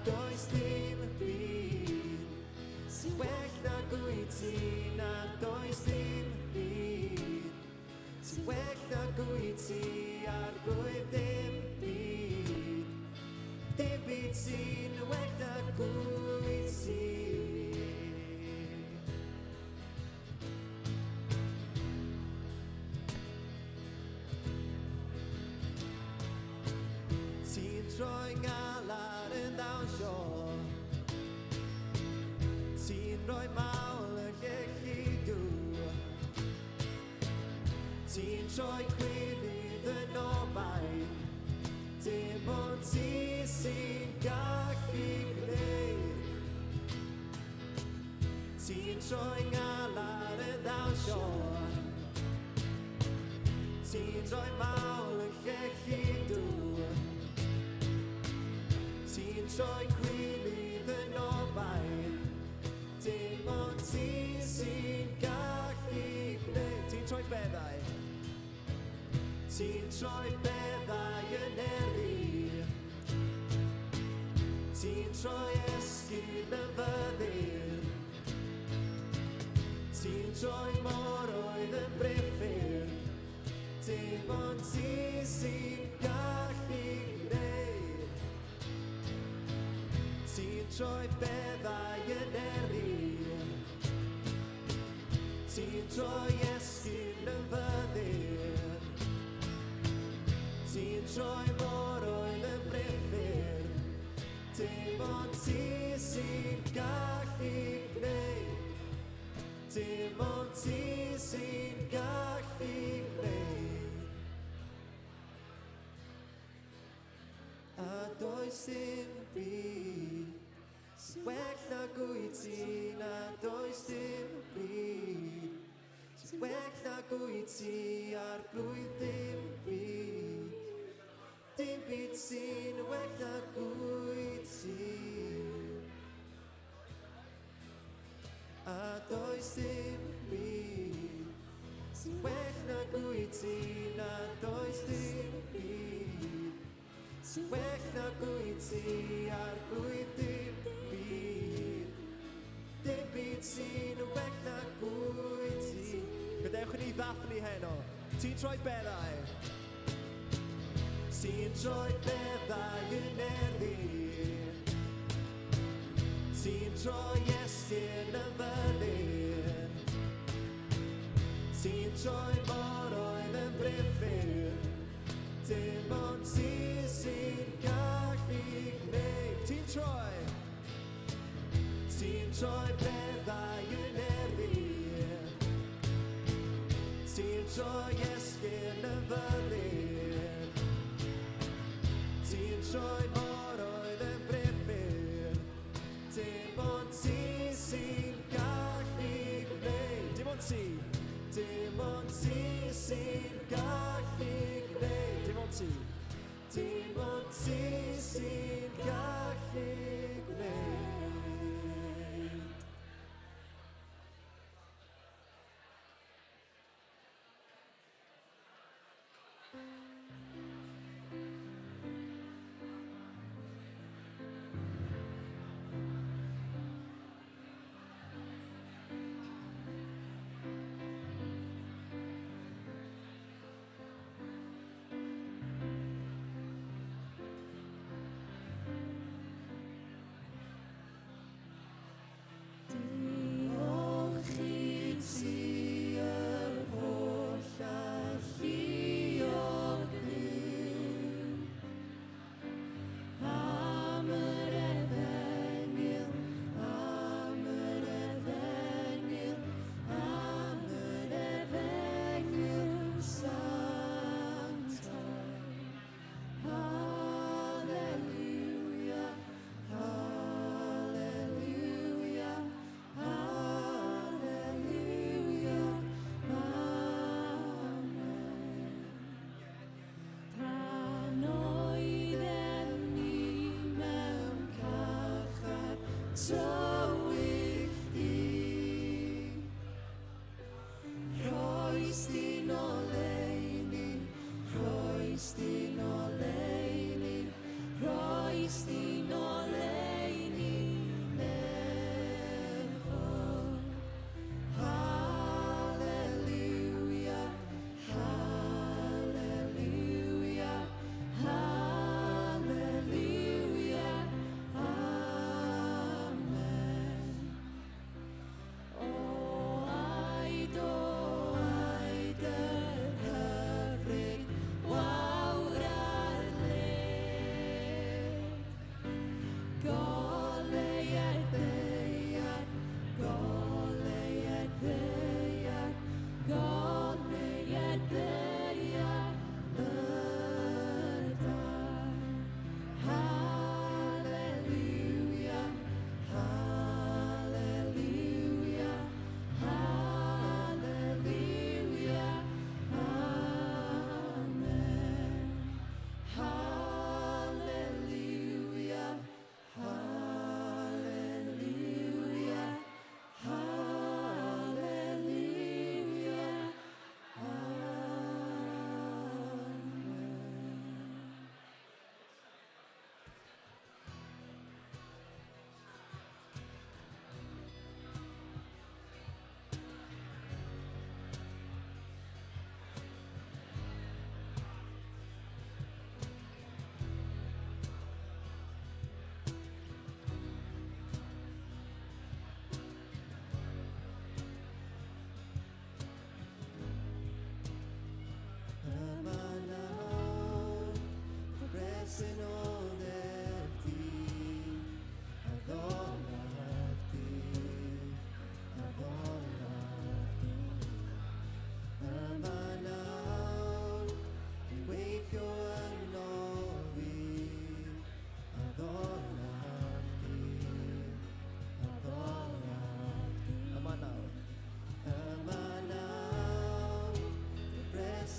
does dim byd sy'n well na gwyt ti, na does dim byd sy'n well na gwyt ti ar blwydd dim byd. Dim byd sy'n well na gwyt ti. Ti'n troi ngalar yn ddawnsio, ti'n rhoi mawl yn gellidw, ti'n troi cwilydd yn obaith, dim ond ti sy'n gallu gwneud. Ti'n troi ngalar yn ddawnsio, ti'n rhoi mawl yn gellidw, ti'n troi cwilydd yn obaith, dim ond ti sy'n gallu gwneud. Ti'n troi beddau, ti'n troi beddau yn eri, ti'n troi esgyd yn fyddin, ti'n troi moroedd yn briffyr, dim ond ti sy'n gallu gwneud. Ti'n troi beddau yn eri, ti'n troi esgyd yn fyddin, ti'n troi moroedd yn briffyr, dim ond ti sy'n gallu gwneud. Dim ond ti sy'n gallu gwneud. A does dim byd sy'n well na gwyt ti, na does dim byd sy'n well na gwyt ti ar blwydd dim byd. Dim byd sy'n well na gwyt ti. A does dim byd sy'n well na gwyt ti, na does dim byd sy'n well na gwyt ti ar blwydd dim byd. Dim byd sy'n well na gwyt ti. Gadewch ni ddathlu heno. Ti'n troi beddau, ti'n troi beddau yn eri, ti'n troi esgyn yn fyddin, ti'n troi moroedd yn briffyr, dim ond ti sy'n gallu gwneud. Ti'n troi beddau yn eri, ti'n troi esgyn yn fyddin, ti'n troi moroedd yn briffyr, dim ond ti sy'n gallu gwneud. Dim ond ti. Dim ond ti sy'n gallu gwneud. Dim ond ti. Dim ond ti sy'n gallu gwneud. Roes di no leini,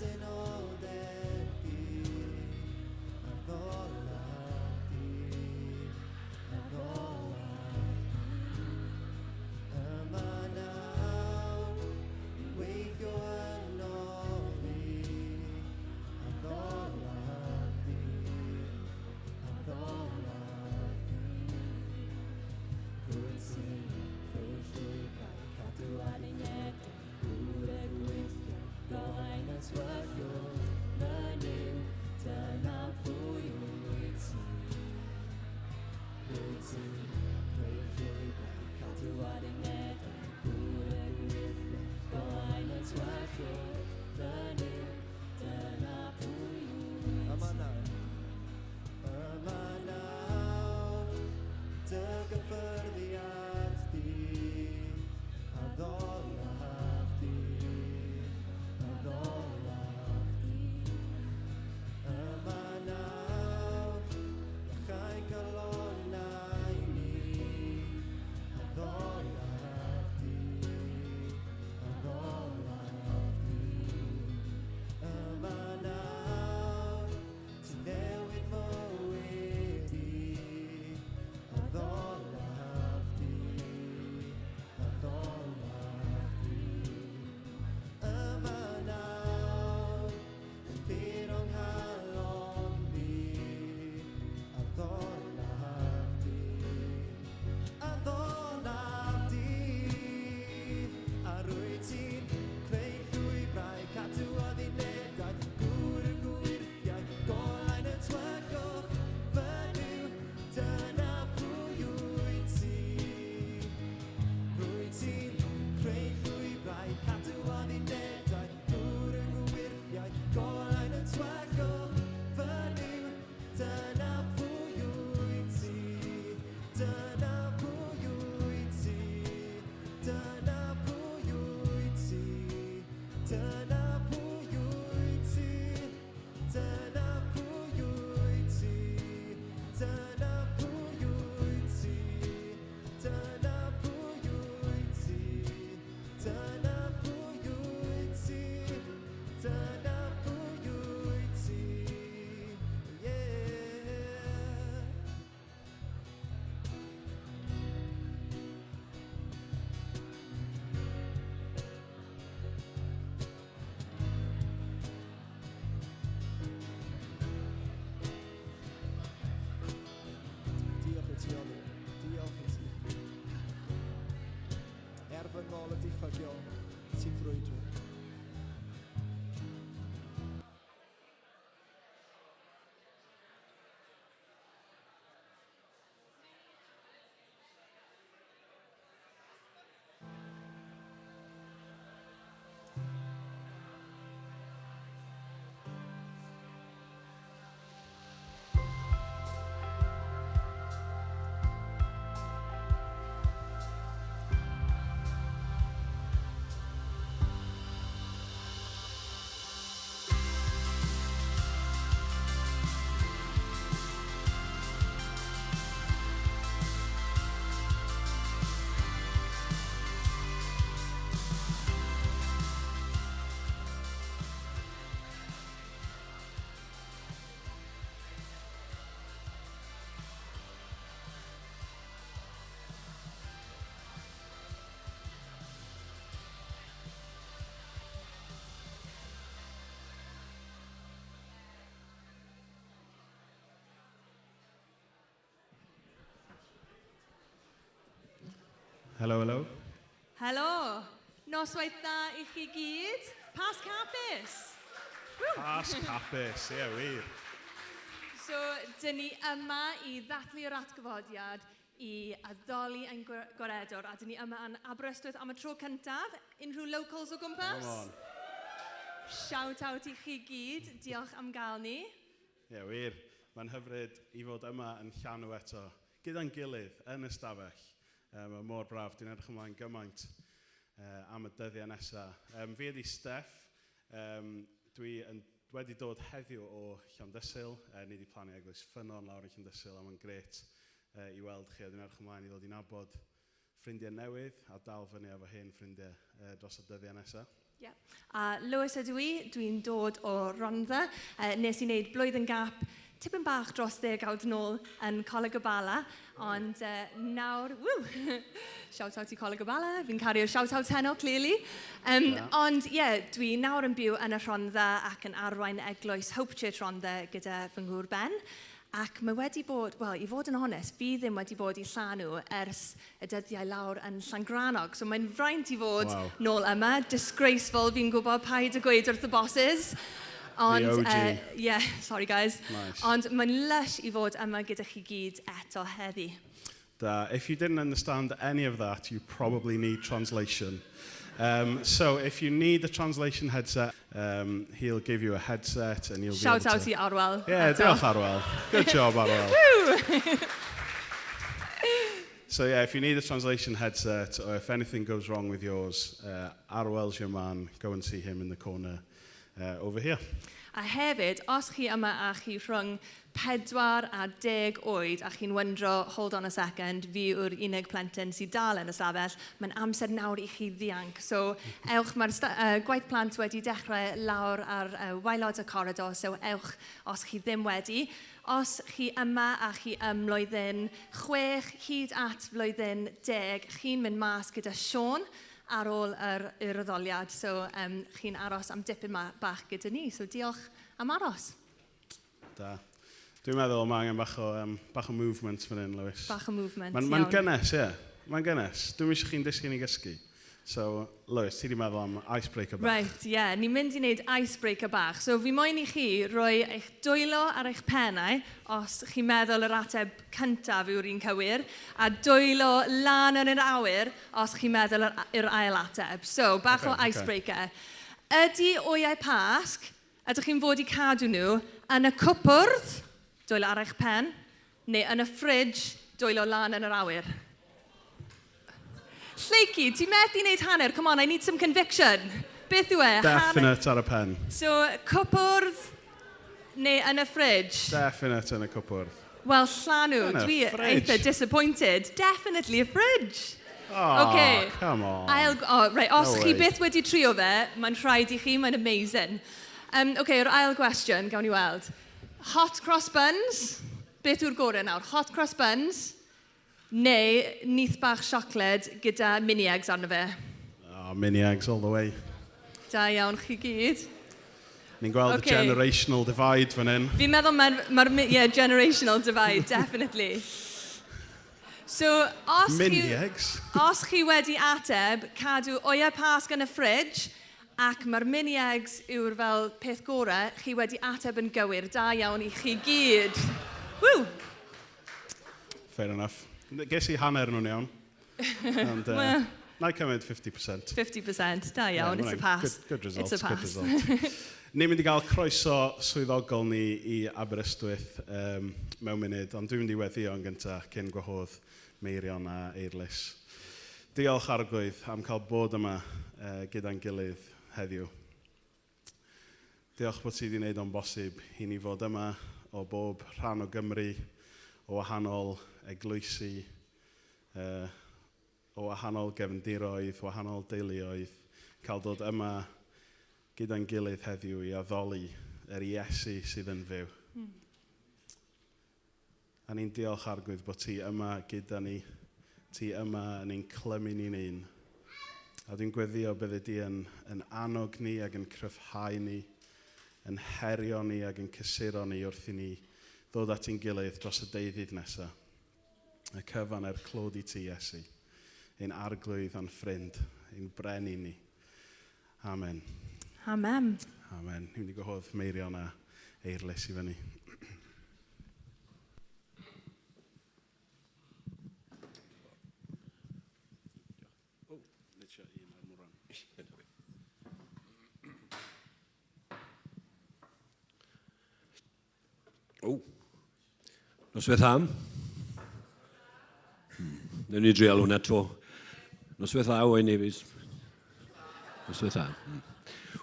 presenoldeb di, a ddolar di, a ddolar di. Yma nawr, yn weithio yno fi, a ddolar di, a ddolar di. Rwyt ti'n creu llwybrau, cadw aduniadau, bwyd y gweithio, golau na twyllo, fynyw, dyna pwy wyt ti. Rwyt ti'n creu llwybrau, cadw aduniadau, bwyd y gweithio, golau na twyllo, fynyw, dyna pwy wyt ti. Yma nawr, dy gyffyrddiad di, a ddolaf di, a ddolaf di. Yma nawr, chai galonau ni, a ddolaf di, a ddolaf di. Yma nawr, ti'n newid mywyd i, a ddolaf di, a ddolaf di. Yma nawr, yn byr o'n nghalon fi, a ddolaf di, a ddolaf di. A rwyt ti'n creu llwybrau, cadw addunedau, gŵr y gwirthiau, golau na twygwch, fynyw, dyna pwy wyt ti. Rwyt ti'n creu llwybrau, cadw addunedau, gŵr y gwirthiau, golau na twygwch, fynyw, dyna pwy wyt ti. Dyna pwy wyt ti. Dyna pwy wyt ti. Dyna pwy wyt ti. Dyna pwy wyt ti. Dyna pwy wyt ti. Dyna pwy wyt ti. Dyna pwy wyt ti. Dyna pwy wyt ti. Yeah. Diolch i ti, Oli. Diolch i ti. Fy ngol y diffygio, ti'n brwydro. Helo, helo. Helo, noswaith da I chi gyd. Pas capus. Pas capus, ie, wir. So, dyn ni yma I ddathlu'r atgyfodiad I addoli ein goredwr, a dyn ni yma yn Aberystwyth am y tro cyntaf. Unrhyw locals o gwmpas? Come on. Shout out I chi gyd, diolch am gael ni. Ie, wir. Mae'n hyfryd I fod yma yn Llanw eto, gyda'n gilydd yn y stafell. Mae mor braf, dwi'n edrych ymlaen gymaint am y dyddiau nesaf. Fi ydi Steff, dwi wedi dod heddiw o Llandysul, ni wedi plannu eglwys ffynnon lawr yn Llandysul, a mae'n gret I weld chi, a dwi'n edrych ymlaen I ddod I nabod ffrindiau newydd, a dal fyny efo hen ffrindiau dros y dyddiau nesaf. A Lewis ydw i, dwi'n dod o Rhondda. Nes i wneud blwyddyn gap tipyn bach dros 10 yn ôl yn Coleg y Bala, ond nawr, shout-out i Coleg y Bala, fi'n cario'r shout-out heno, clearly. Ond dwi nawr yn byw yn y Rhondda ac yn arwain eglwys Hope Church Rhondda gyda fy ngŵr Ben. Ac mae wedi bod, wel, i fod yn onest, fi ddim wedi bod i Llanw ers y dyddiau lawr yn Llangrannog. So mae'n fraint i fod nôl yma, disgraceful, fi'n gwybod paid y gweud wrth y bosses. Ond, sorry guys. Nice. Ond mae'n lush i fod yma gyda chi gyd eto heddi. If you didn't understand any of that, you probably need translation. So if you need a translation headset, he'll give you a headset and you'll Shout out to Arwel. Yeah, diolch Arwel. Good job, Arwel. So if you need a translation headset or if anything goes wrong with yours, Arwel's your man. Go and see him in the corner over here. A hefyd, os chi yma a chi rhwng 4 a 10 oed a chi'n wyndro, hold on a second, fi yw'r unig plentyn sydd dal yn y stafell, mae'n amser nawr i chi ddianc. So, ewch, mae'r gwaith plant wedi dechrau lawr ar waelod y corridor, so ewch os chi ddim wedi. Os chi yma a chi mlwyddyn 6 hyd at flwyddyn 10, chi'n mynd mas gyda Sean ar ôl yr addoliad, so chi'n aros am dipyn bach gyda ni. So diolch am aros. Da. Dwi'n meddwl mae angen bach o movement fan hyn, Lewis. Bach o movement, Mae'n gynnes, ie. Mae'n gynnes. Dwi'n eisiau chi'n dysgu ni gysgu. So, Lewis, ti wedi meddwl am icebreaker bach? Right, ni'n mynd i wneud icebreaker bach. So, fi moyn i chi roi eich dwylo ar eich pennau, os chi'n meddwl yr ateb cyntaf yw'r un cywir, a dwylo lan yn yr awyr, os chi'n meddwl yr ail ateb. So, bach o icebreaker. Ydy oiau pasg, ydych chi'n fod i cadw nhw yn y cwpwrdd, dwylo ar eich pen, neu yn y ffridge, dwylo lan yn yr awyr? Lleici, ti'n methu wneud hanner? Come on, I need some conviction. Beth yw e? Definite ar y pen. So, cwpwrdd neu yn y ffridge? Definite yn y cwpwrdd. Wel, Llanw, dwi eitha disappointed. Definitely a fridge. Oh, okay. Come on. Os chi byth wedi trio fe, mae'n rhaid i chi, mae'n amazing. Yr ail gwestiwn, gawn ni weld. Hot cross buns, beth yw'r gorau nawr? Hot cross buns, neu nith bach siocled gyda mini eggs arno fe? Oh, mini eggs all the way. Da iawn chi gyd. Ni'n gweld y generational divide fan hyn. Fi'n meddwl mae'r generational divide, definitely. So, os chi wedi ateb, cadw oiau pasg yn y fridge, ac mae'r mini eggs yw'r fel peth gorau, chi wedi ateb yn gywir. Da iawn i chi gyd. Woo! Fair enough. Ges I hanner nhw'n iawn. And, na I cymryd 50%. 50%, da iawn, it's a pass. Good result. It's a pass. Good result. Ni'n mynd I gael croeso swyddogol ni I Aberystwyth mewn munud, ond dwi'n mynd I weddio yn gyntaf cyn gwahodd Meirion a Eirlis. Diolch Arglwydd am cael bod yma gyda'n gilydd heddiw. Diolch bod ti wedi gwneud o'n bosib I ni fod yma o bob rhan o Gymru, o wahanol eglwysi, o wahanol gefndiroedd, o wahanol deuluoedd, cael dod yma gyda'n gilydd heddiw I addoli yr Iesu sydd yn fyw. A ni'n diolch Arglwydd bod ti yma gyda ni, ti yma yn ein clymu ni'n un. A dwi'n gweddio bydde di yn annog ni ac yn cryfhau ni, yn herio ni ac yn cysuro ni wrth I ni ddod at ein gilydd dros y deuddyd nesaf. Y cyfan er clod I ti, Iesu. Ein arglwydd a'n ffrind, ein brenu ni. Amen. Amen. Amen. Ni'n mynd I gwahodd Meirion a Eirlis I fyny. Noswaith am. Newn ni drial hwnna tro. Noswaith dda o'i nefys. Noswaith dda.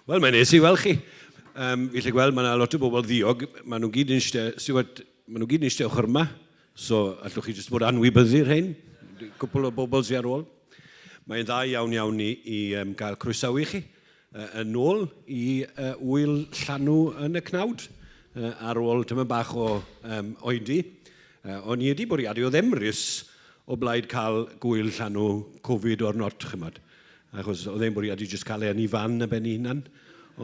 Wel, mae'n nes I weld chi. Fi lle gweld, mae lot o bobl ddiog. Maen nhw gyd yn eistedd ochr yma. So, allwch chi jyst bod anwybyddu'r hyn. Cwpl o bobl sy'n ar ôl. Mae'n dda iawn I gael croesawu chi. yn ôl i wyl Llanw yn y cnawd ar ôl dyma bach o oedi. O'n i wedi bwriadu o ddemrys o blaid cael gwyl Llanw Covid o'r not, chymod. Achos oedd e'n bwriadu jyst cael ei yn i fan y ben ei hunan.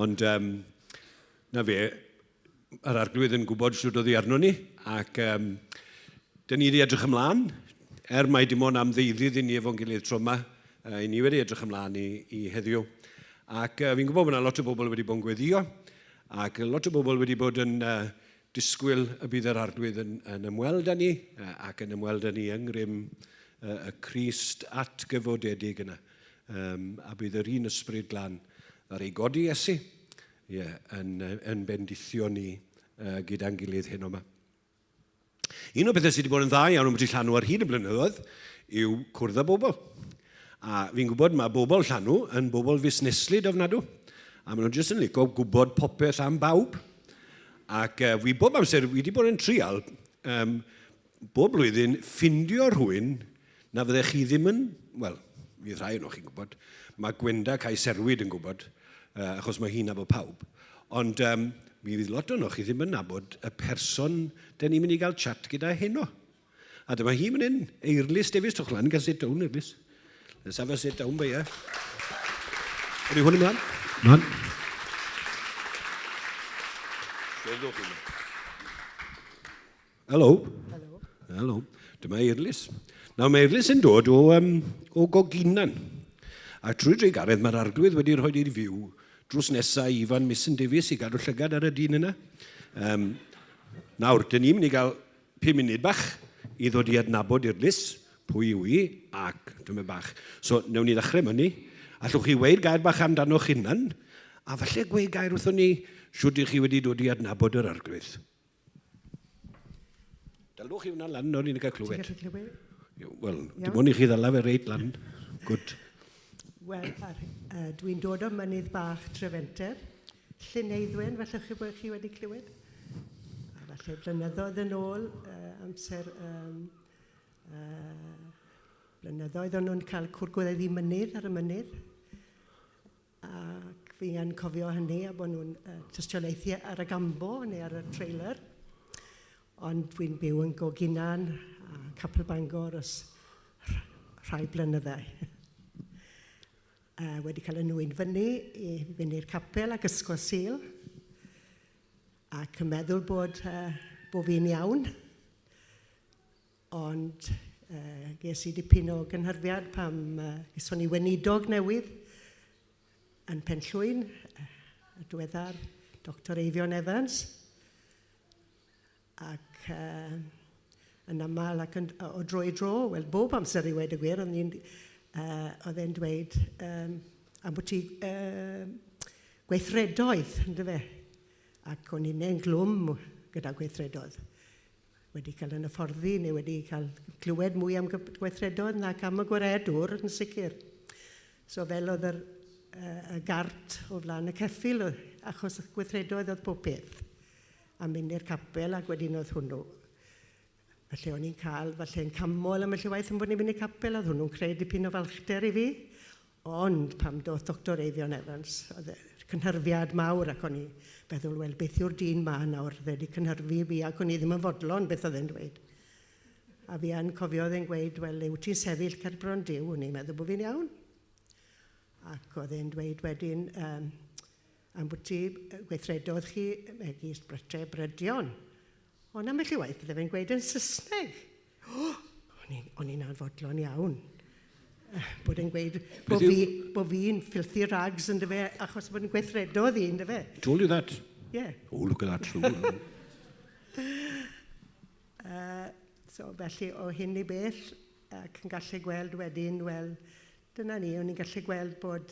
Ond na fe, yr arglwydd yn gwybod sut oedd ei arno ni, ac dyn ni wedi edrych ymlaen, mai dim ond am ddeuddydd i ni efo'n gilydd tro yma, i ni wedi edrych ymlaen i heddiw. Ac fi'n gwybod bod yna lot o bobl wedi bod yn gweddio, ac lot o bobl wedi bod yn disgwyl y bydd yr arglwydd yn ymweld â ni, ac yn ymweld â ni yng ngrym y Crist atgyfodedig yna. A bydd yr un ysbryd glan ar ei godi Iesu, yn bendithio ni gyda'n gilydd hyn yma. Un o bethau sydd wedi bod yn dda iawn yn byti Llanw ar hyd y blynyddoedd yw cwrdd â bobl. A fi'n gwybod mae bobl Llanw yn bobl fusneslyd ofnadw. A maen nhw'n jyst yn licio gwybod popeth am bawb. Ac fi bob amser wedi bod yn trial bob blwyddyn ffindio rhywun na fyddech chi ddim yn, wel, fydd rhai o'n chi'n gwybod, mae Gwenda Cai Serwyd yn gwybod, achos mae hi'n nabod pawb. Ond mi fydd lot o'n chi ddim yn nabod y person dyn ni'n mynd i gael chat gyda heno. A dyma hi'n mynd yn Eirlys Davies Tuchlan, gael sit down, Eirlys. Let's have a sit down by here. Ydy hwn ymlaen? Ymlaen. Helo. Helo. Helo. Dyma Eirlys. Nawr mae Eirlys yn dod o Goginan. A trwy dreigaredd mae'r arglwydd wedi rhoi i'r fyw drws nesaf Ifan Missen Davies i gadw llygad ar y dyn yna. Nawr, dyn ni'n mynd i gael 5 munud bach i ddod i adnabod Eirlys, pwy yw i, ac dyma bach. So, newn ni ddechrau myni. Allwch chi weid gair bach amdano'ch hunan, a falle gweud gair wrthon ni siwt i chi wedi dod i adnabod yr arglwydd. Dalwch chi hwnna lan, o'n i'n cael clywed. Ti'n gallu clywed? Wel, dim ond i chi ddala fe reit lan. Good. Wel, dwi'n dod o mynydd bach Trefenter, Llyneiddwen, falle chi wedi clywed. A falle blynyddoedd yn ôl, amser blynyddoedd o'n nhw'n cael cwrgweddi mynydd ar y mynydd. Ac fi'n cofio hynny a bod nhw'n tystiolaethu ar y gambo neu ar y trailer. Ond dwi'n byw yn Goginan a Capel Bangor ys rhai blynyddoedd. Wedi cael yn nwyn fyny i fyny'r capel ac ysgol Sul. Ac yn meddwl bod fi'n iawn. Ond ges i dipyn o gynhyrfiad pam geson ni weinidog newydd yn Penllwyn, y diweddar Dr Eifion Evans. Ac yn aml ac o dro i dro, wel bob amser i wedi gwir, oedd e'n dweud am bod ti gweithredoedd, ynddo fe. Ac o'n i'n ein glwm gyda gweithredoedd. Wedi cael yn hyfforddi neu wedi cael clywed mwy am gweithredoedd nac am y gwaredwr yn sicr. So fel oedd y gart o flaen y ceffil, achos gweithredoedd oedd pob peth. A mynd i'r capel ac wedyn oedd hwnnw. Felly o'n i'n cael, falle'n camol am y llywaith yn bod ni'n mynd i'r capel, oedd hwnnw'n creu dipyn o falchder i fi. Ond pam doedd Dr Eifion Evans, oedd cynhyrfiad mawr ac o'n i feddwl, wel, beth yw'r dyn ma nawr, fe wedi cynhyrfu fi ac o'n i ddim yn fodlon beth oedd e'n dweud. A fi yn cofio oedd e'n gweud, wel, yw ti'n sefyll cerbron diw, o'n i'n meddwl bod fi'n iawn. Ac oedd e'n dweud wedyn, am bod ti gweithredoedd chi megis brytre brydion. Ond am y llywaith, bydde fe'n gweud yn Saesneg. O'n i'n anfodlon iawn. Bod e'n gweud bod fi'n filthy rags yn dyfe, achos bod yn gweithredoedd i yn dyfe. Told you that? Yeah. Oh, look at that. So, felly, o hyn i beth, ac yn gallu gweld wedyn, wel, dyna ni, o'n i'n gallu gweld bod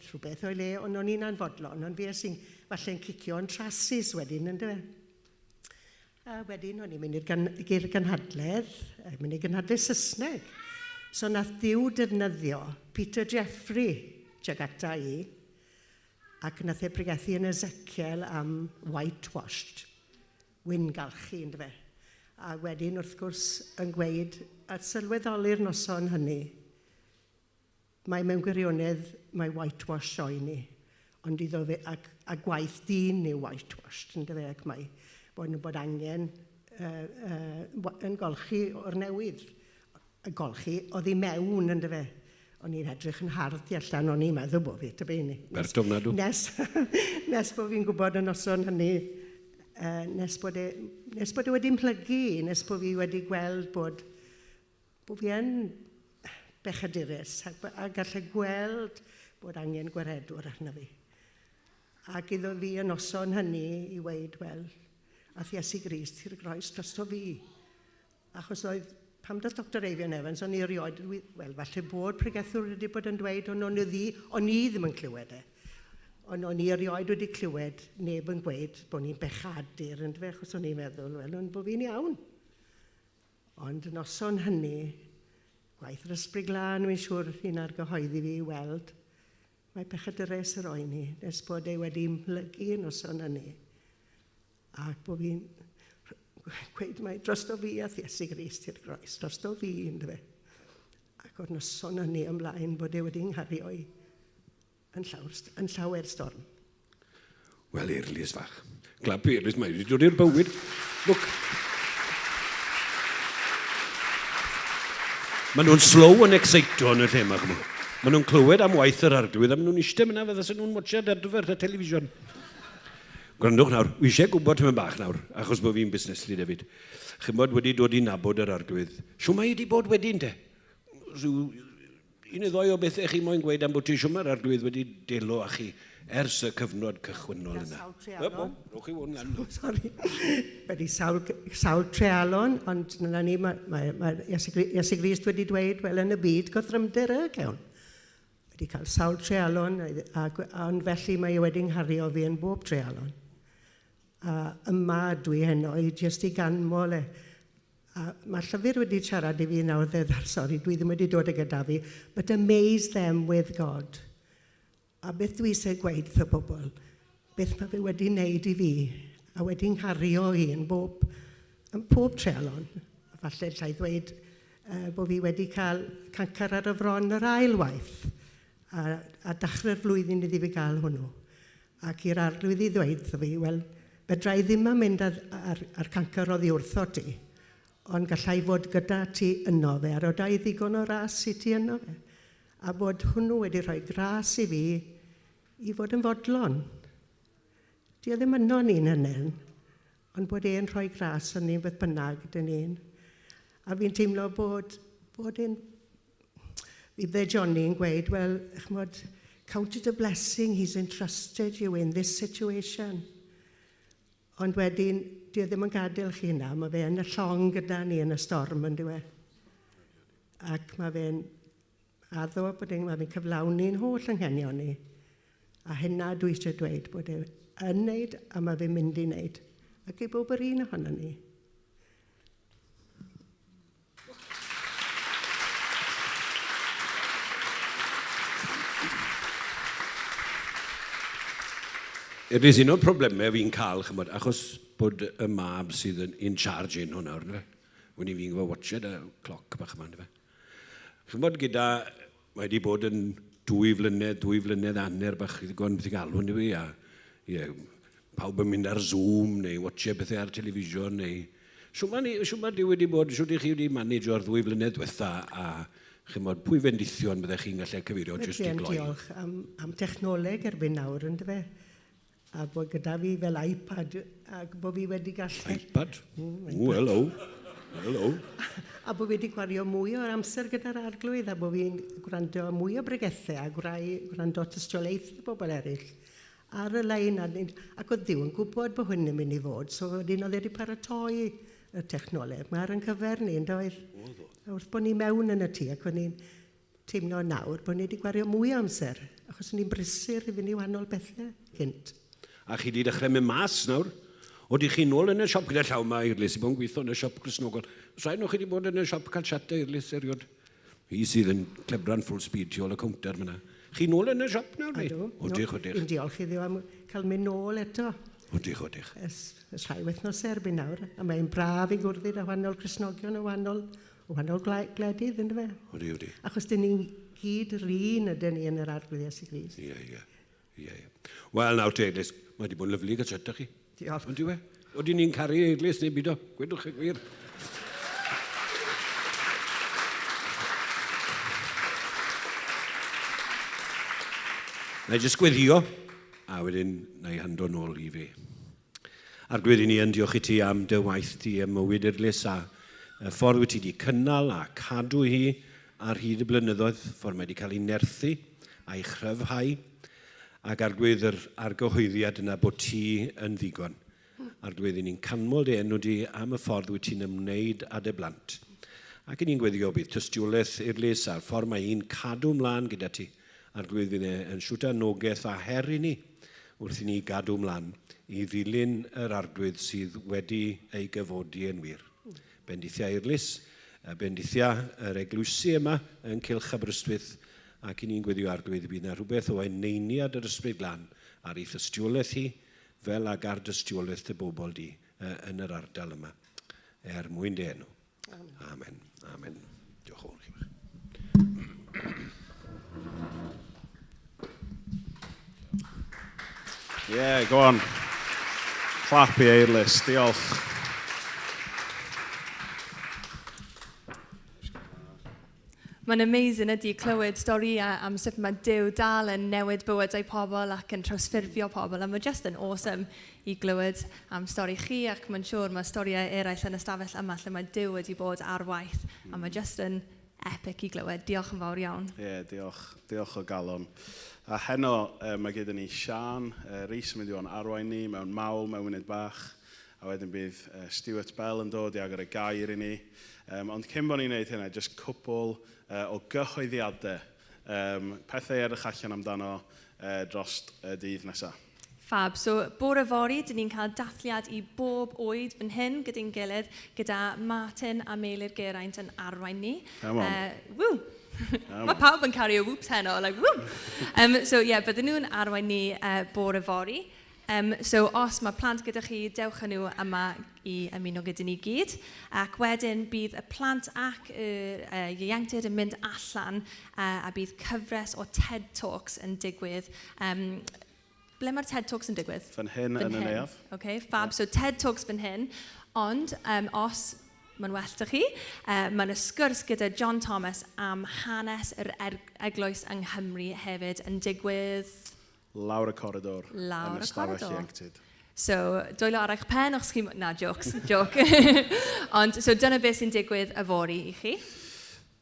rhywbeth o'i le, ond o'n i'n anfodlon, ond fi sy'n falle'n cicio yn trasus wedyn, yn dyfe. A wedyn, o'n i'n mynd i'r gynhadledd, mynd i'r gynhadledd Saesneg. So nath Duw defnyddio Peter Jeffrey tuag ata i, ac nath e pregethu yn Ezekiel am whitewashed, wyngalchu yn dyfe. A wedyn wrth gwrs yn gweud, a sylweddoli'r noson hynny, mae mewn gwirionedd, mae whitewashed o'i ni. Ond iddo fe, a gwaith dyn neu whitewashed, ynddo fe, ac mae bod angen yn golchi o'r newydd. Y golchi oedd I mewn, ynddo fe. O'n i'n edrych yn hard I allan, o'n i'n meddwl bod fi, tybeini. Bert ofnadw. Nes bod fi'n gwybod y noson hynny, nes bod e wedi'n plygu, nes bod fi wedi gweld bod fi yn bechadurus, a gallai gweld bod angen gwaredwr arno fi. Ac iddo fi y noson hynny I weid, wel, a Iesu Grist i'r groes drosto fi. Achos oedd, pam doedd Dr Eifion Evans, o'n I erioed, wel, falle bod pregethwr wedi bod yn dweud, o'n I ddim yn clywed e. Ond o'n I erioed wedi clywed neb yn gweud bod ni'n bechadur yn dweud, achos o'n i'n meddwl, wel, ond bod fi'n iawn. Ond y noson hynny, gwaith yr ysbryd glân, mi'n siŵr un ar gyhoeddi fi I weld, mae bechadurus yr oen I, nes bod e wedi'n plygu y noson hynny. Ac bod fi'n gweud mai drosto fi a Iesu Grist i'r groes, drosto fi ynddo fe. Ac o'r noson hynny ymlaen bod e wedi'n nghario I yn llawer storm. Wel, Eirlis fach. Glap Eirlis, mae wedi dod i'r bywyd. Look. Maen nhw'n slow and excitio yn y thema. Maen nhw'n clywed am waith yr arglwydd, a maen nhw'n eistedd yna fydda sy'n nhw'n watchad adfer y television. Gwrandwch nawr, wi eisiau gwybod tyma'n bach nawr, achos bod fi'n busnes li David. Chymod wedi dod I nabod yr arglwydd. Siw mae wedi bod wedyn te? Un neu ddoi o bethau chi moyn gweud am bod ti siw mae'r arglwydd wedi delo a chi ers y cyfnod cychwynnol yna. Rwch chi hwn lan. Sori. Wedi sawl trealon, ond yna ni, mae Iesu Grist wedi dweud, wel, yn y byd, gothrymder y cewn. Wedi cael sawl trealon, ond felly mae wedi nghario fi yn bob trealon. Yma dwi heno, jyst I ganmol e. Mae llyfr wedi siarad I fi nawr ddeddar, sori, dwi ddim wedi dod gyda fi, but amaze them with God. A beth dwi eisiau gweud y bobl, beth mae fe wedi wneud I fi, a wedi nghario I yn pob trealon. Falle llai ddweud bod fi wedi cael cancer ar y fron yr ail waith, a dachrau'r flwyddyn iddi fi gael hwnnw. Ac i'r arglwydd I ddweud fi, wel, fedra I ddim yn mynd ar cancer oddi wrtho ti, ond gallai fod gyda ti yno fe, a rodai ddigon o ras I ti yno fe. A bod hwnnw wedi rhoi gras I fi I fod yn fodlon. Di o ddim yno ni'n hynny, ond bod e'n rhoi gras yn ni'n beth bynnag dyn ni'n. A fi'n teimlo bod e'n... Fe Johnny'n gweud, well, count it a blessing, he's entrusted you in this situation. Ond wedyn, di o ddim yn gadael chi hynna, mae fe yn y llong gyda ni yn y storm yn diwe. Ac mae fe'n addo bod mae fi'n cyflawni'n holl anghenion ni. A hynna dwi eisiau dweud bod e'n wneud a mae fe'n mynd I wneud. Ac I bob yr un ohono ni. Ydys un o'r problemau fi'n cael, chymod, achos bod y mab sydd yn in charge un hwnna, ynddo fe? Wyn I fi'n gwybod watched y cloc bach yma, ynddo fe? Chymod gyda, mae wedi bod yn 2 flynedd anner bach I ddweud beth I galw, ynddo fi, a pawb yn mynd ar Zoom, neu watched bethau ar television, neu... Siw ma di wedi bod, siw di chi wedi manage o'r 2 flynedd diwetha, a chymod, pwy fendithion byddai chi'n gallu cyfeirio jyst I gloi? Diolch am technoleg erbyn nawr, ynddo fe? A bod gyda fi fel iPad, ac bod fi wedi gallu... iPad? Hello. A bod fi wedi gwario mwy o'r amser gyda'r arglwydd, a bod fi'n gwrando mwy o bregethau, a gwrando tystiolaeth I bobl eraill. Ar y lein, ac oedd Dduw yn gwybod bod hwn yn mynd I fod, so wedyn oedd wedi paratoi y technoleg. Mae'r yn cyfer ni, yn doedd? Wrth bod ni mewn yn y tŷ, ac o'n i'n teimlo nawr bod ni wedi gwario mwy o amser, achos o'n i'n brysur I fynd I wahanol bethau cynt. A chi wedi dechrau mynd mas nawr? Oeddi chi nôl yn y siop gyda llaw yma Eirlis I bod yn gweithio yn y siop Cresnogol. Sa'n nhw chi wedi bod yn y siop cael chat Eirlis eriod? Hi sydd yn clebran full speed tu ôl y counter myna. Chi nôl yn y siop nawr ni? Odych. Yn diolch iddi am cael mynd nôl eto. Odych. Ys rhai wythnos erbyn nawr. A mae'n braf I gwrddid a wahanol Cresnogion a wahanol gledydd, ynddo fe? Odi. Achos dyn ni'n gyd yr un ydyn ni yn yr arglwydd Iesu Grist. Ie. Wel, nawr te Eglwys, mae wedi bod yn lyflu gyda chi. Diolch. Ond yw e? Oedden ni'n caru Eglwys neu byd o? Gwedwch y gwir. Na i jyst gweddio, a wedyn na i hando nôl i fi. Arglwydd i ni yn diolch i ti am dy waith ti ym mywyd Eglwys a y ffordd wyt ti wedi cynnal a cadw hi ar hyd y blynyddoedd, ffordd mae wedi cael ei nerthu a'i chryfhau, ac arglwydd yr argyhoeddiad yna bod ti yn ddigon. Arglwydd i ni'n canmol dy enw di am y ffordd wyt ti'n ymwneud â dy blant. Ac i ni'n gweddio bydd tystiolaeth Eglwys a'r ffordd mae hi'n cadw mlaen gyda ti. Arglwydd fydd yn siwta nogaeth a her i ni wrth i ni gadw mlaen i ddilyn yr arglwydd sydd wedi ei gyfodi yn wir. Bendithia Eglwys, bendithia yr eglwysi yma yn Cylch Aberystwyth, ac i ni'n gweddio arglwydd bydd yna rhywbeth o eneiniad yr ysbryd glân ar ei thystiolaeth hi, fel ag ar dystiolaeth dy bobl di yn yr ardal yma. Mwyn dy enw. Amen. Amen. Diolch yn fawr. Yeah, go on. Clap i Eilís, diolch. Mae'n amazing ydy clywed stori am sut mae Duw dal yn newid bywydau pobl ac yn trawsffurfio pobl. A mae just yn awesome i glywed am stori chi ac mae'n siŵr mae storiau eraill yn ystafell yma lle mae Duw wedi bod ar waith. A mae just yn epic i glywed. Diolch yn fawr iawn. Diolch. Diolch o galon. A heno mae gyda ni Sian, Rhys yn mynd i o'n arwain ni mewn mawl, mewn munud bach. A wedyn bydd Stuart Bell yn dod i agor y gair i ni. Ond cyn bod ni'n gwneud hynna, jyst cwpl o gyhoeddiadau. Pethau edrych allan amdano dros y dydd nesaf. Fab. So, bore fory, dyn ni'n cael dathliad i bob oed fan hyn gyda'n gilydd, gyda Martin a Meilir Geraint yn arwain ni. Come on. Woo! Mae pawb yn cario whoops heno, like woo! Bydden nhw'n arwain ni bore fory. So, os mae plant gyda chi, dewch nhw yma i ymuno gyda ni gyd. Ac wedyn bydd y plant ac y ieuenctid yn mynd allan a bydd cyfres o TED Talks yn digwydd. Ble mae'r TED Talks yn digwydd? Fan hyn yn y neuadd. Okay, fab. So TED Talks fan hyn. Ond os mae'n well da chi, mae'n sgwrs gyda John Thomas am hanes yr eglwys yng Nghymru hefyd yn digwydd... Lawr y corridor. Lawr y corridor. Ieuenctid. So, dwylo ar eich pen o'ch chi... Na, jokes, joke. Ond, so dyna beth sy'n digwydd y fori i chi.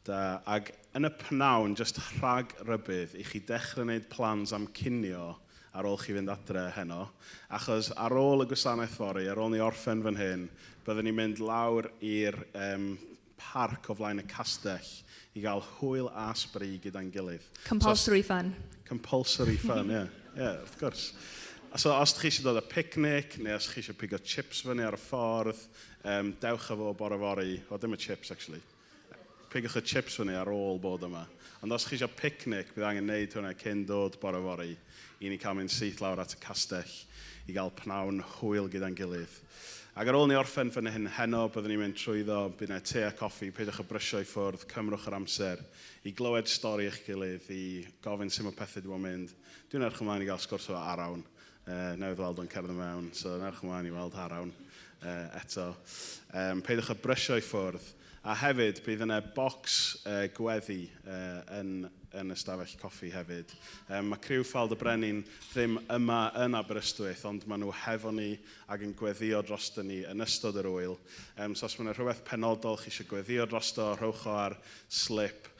Ag yn y pnawn, jyst rhag rybydd, i chi dechrau wneud plans am cinio ar ôl chi fynd adre heno. Achos ar ôl y gwasanaeth fori, ar ôl ni orffen fan hyn, byddwn ni'n mynd lawr i'r parc o flaen y castell i gael hwyl a sbri gyda'n gilydd. Compulsory fun. Compulsory fun, yeah, wrth gwrs. So, os chi eisiau dod â picnic, neu os chi eisiau pigo chips fyny ar y ffordd, dewch efo bore fori, o dim y chips, actually. Pigwch y chips fyny ar ôl bod yma. Ond os chi eisiau picnic, bydd angen neud hwnna cyn dod bore fori, i ni cael mynd syth lawr at y castell, i gael pnawn hwyl gyda'n gilydd. Ac ar ôl ni orffen fan hyn heno, byddwn ni'n mynd trwyddo, bydd yna te a coffi, peidwch y brysio i ffwrdd, cymrwch yr amser, i glywed stori eich gilydd, i gofyn sut mae pethau wedi bod yn mynd. Dwi'n edrych ymlaen i gael sgwrs o arawn, newydd weld o'n cerdd mewn, so edrych ymlaen i weld arawn eto. Peidwch y brysio i ffwrdd, a hefyd bydd yna bocs gweddi yn ystafell coffi hefyd. Mae criw Ffrwd Brenin ddim yma yn Aberystwyth, ond maen nhw hefo ni ac yn gweddio drosto ni yn ystod yr wyl. So os mae yna rhywbeth penodol chi eisiau gweddio drosto, rhowch o ar slip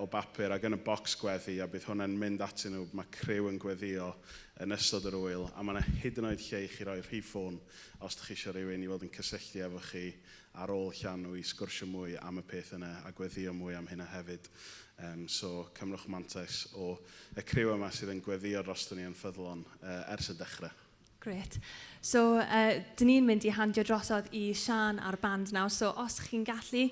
o bapur ac yn y bocs gweddi, a bydd hwnna'n mynd atyn nhw. Mae criw yn gweddio yn ystod yr wyl, a mae yna hyd yn oed lle i chi roi rhifon os ydych chi eisiau rhywun i fod yn cysylltu efo chi ar ôl Llanw i sgwrsio mwy am y peth yna a gweddio mwy am hynna hefyd. So, cymrwch mantais o y criw yma sydd yn gweddio drosto ni yn ffyddlon ers y dechrau. Great. So, dyn ni'n mynd i handio drosodd i Sian a'r band nawr. So, os chi'n gallu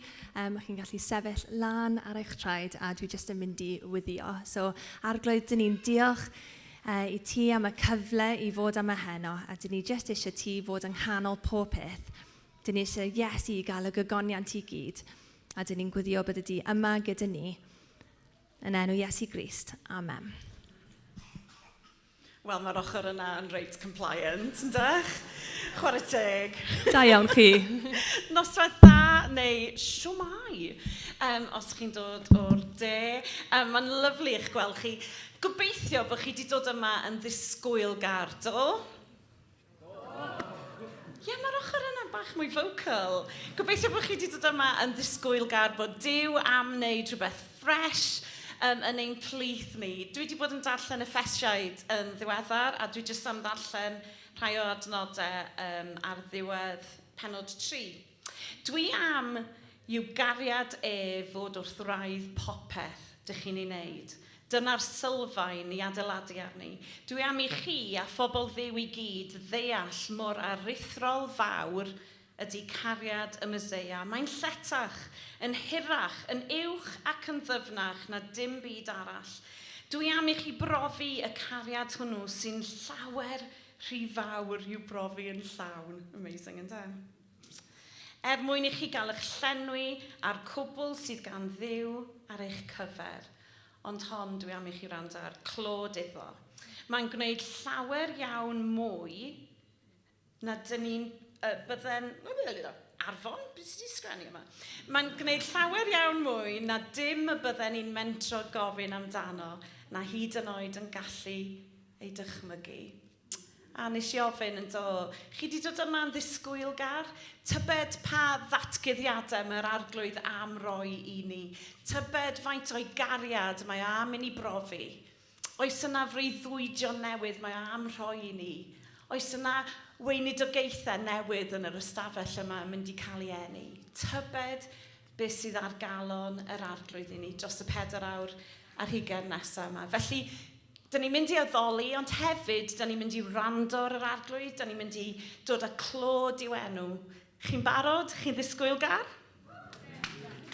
sefyll lan ar eich traed a dwi jyst yn mynd i wyddio. So, arglwydd, dyn ni'n diolch i ti am y cyfle i fod am y heno. A dyn ni jyst eisiau ti fod yng nghanol pob peth. Dyn ni eisiau Iesu i gael y gogoniant i gyd. A dyn ni'n gwyddio bod ydi yma gyda ni. Yn enw Iesu Grist. Amen. Wel, mae'r ochr yna yn reit compliant, yndych? Chwarae teg. Da iawn chi. Noswaith dda neu siwmai, os chi'n dod o'r de. Mae'n lyflu eich gweld chi. Gobeithio bod chi wedi dod yma yn ddisgwyl do? Ie, mae'r ochr yna bach mwy vocal. Gobeithio bod chi wedi dod yma yn ddisgwyl bod Duw am wneud rhywbeth fresh, yn ein plith ni. Dwi wedi bod yn darllen Effesiaid yn ddiweddar, a dwi jyst am darllen rhai o adnodau ar ddiwedd penod 3. Dwi am yw gariad fod wrth wraidd popeth dych chi'n ei wneud. Dyna'r sylfaen i adeiladu arni. Dwi am i chi a phobl Dduw i gyd ddeall mor aruthrol fawr ydy cariad y Meseia. Mae'n lletach, yn hirach, yn uwch ac yn ddyfnach na dim byd arall. Dwi am i chi brofi y cariad hwnnw sy'n llawer rhy fawr i'w brofi yn llawn. Amazing, ynde? Mwyn i chi gael eich llenwi a'r cwbl sydd gan Dduw ar eich cyfer. Ond hon dwi am i chi wrando ar clod iddo. Mae'n gwneud llawer iawn mwy na dyn ni'n bydden... Arfon? Beth sydd wedi sgrennu yma? Mae'n gwneud llawer iawn mwy na dim y bydden ni'n mentro gofyn amdano na hyd yn oed yn gallu ei dychmygu. A nes i ofyn yn do, chi wedi dod yma yn ddisgwylgar? Tybed pa ddatgyddiadau mae'r arglwydd am roi i ni? Tybed faint o'i gariad mae am i ni brofi? Oes yna freuddwydion newydd mae am rhoi i ni? Oes yna weinidogaethau newydd yn yr ystafell yma yn mynd i cael ei eni? Tybed beth sydd ar galon yr arglwydd i ni dros y 4 awr a'r 20 nesaf yma. Felly, dyn ni'n mynd i addoli, ond hefyd, dyn ni'n mynd i rando ar yr arglwydd, dyn ni'n mynd i dod â clod i'w enw. Chi'n barod? Chi'n ddisgwylgar?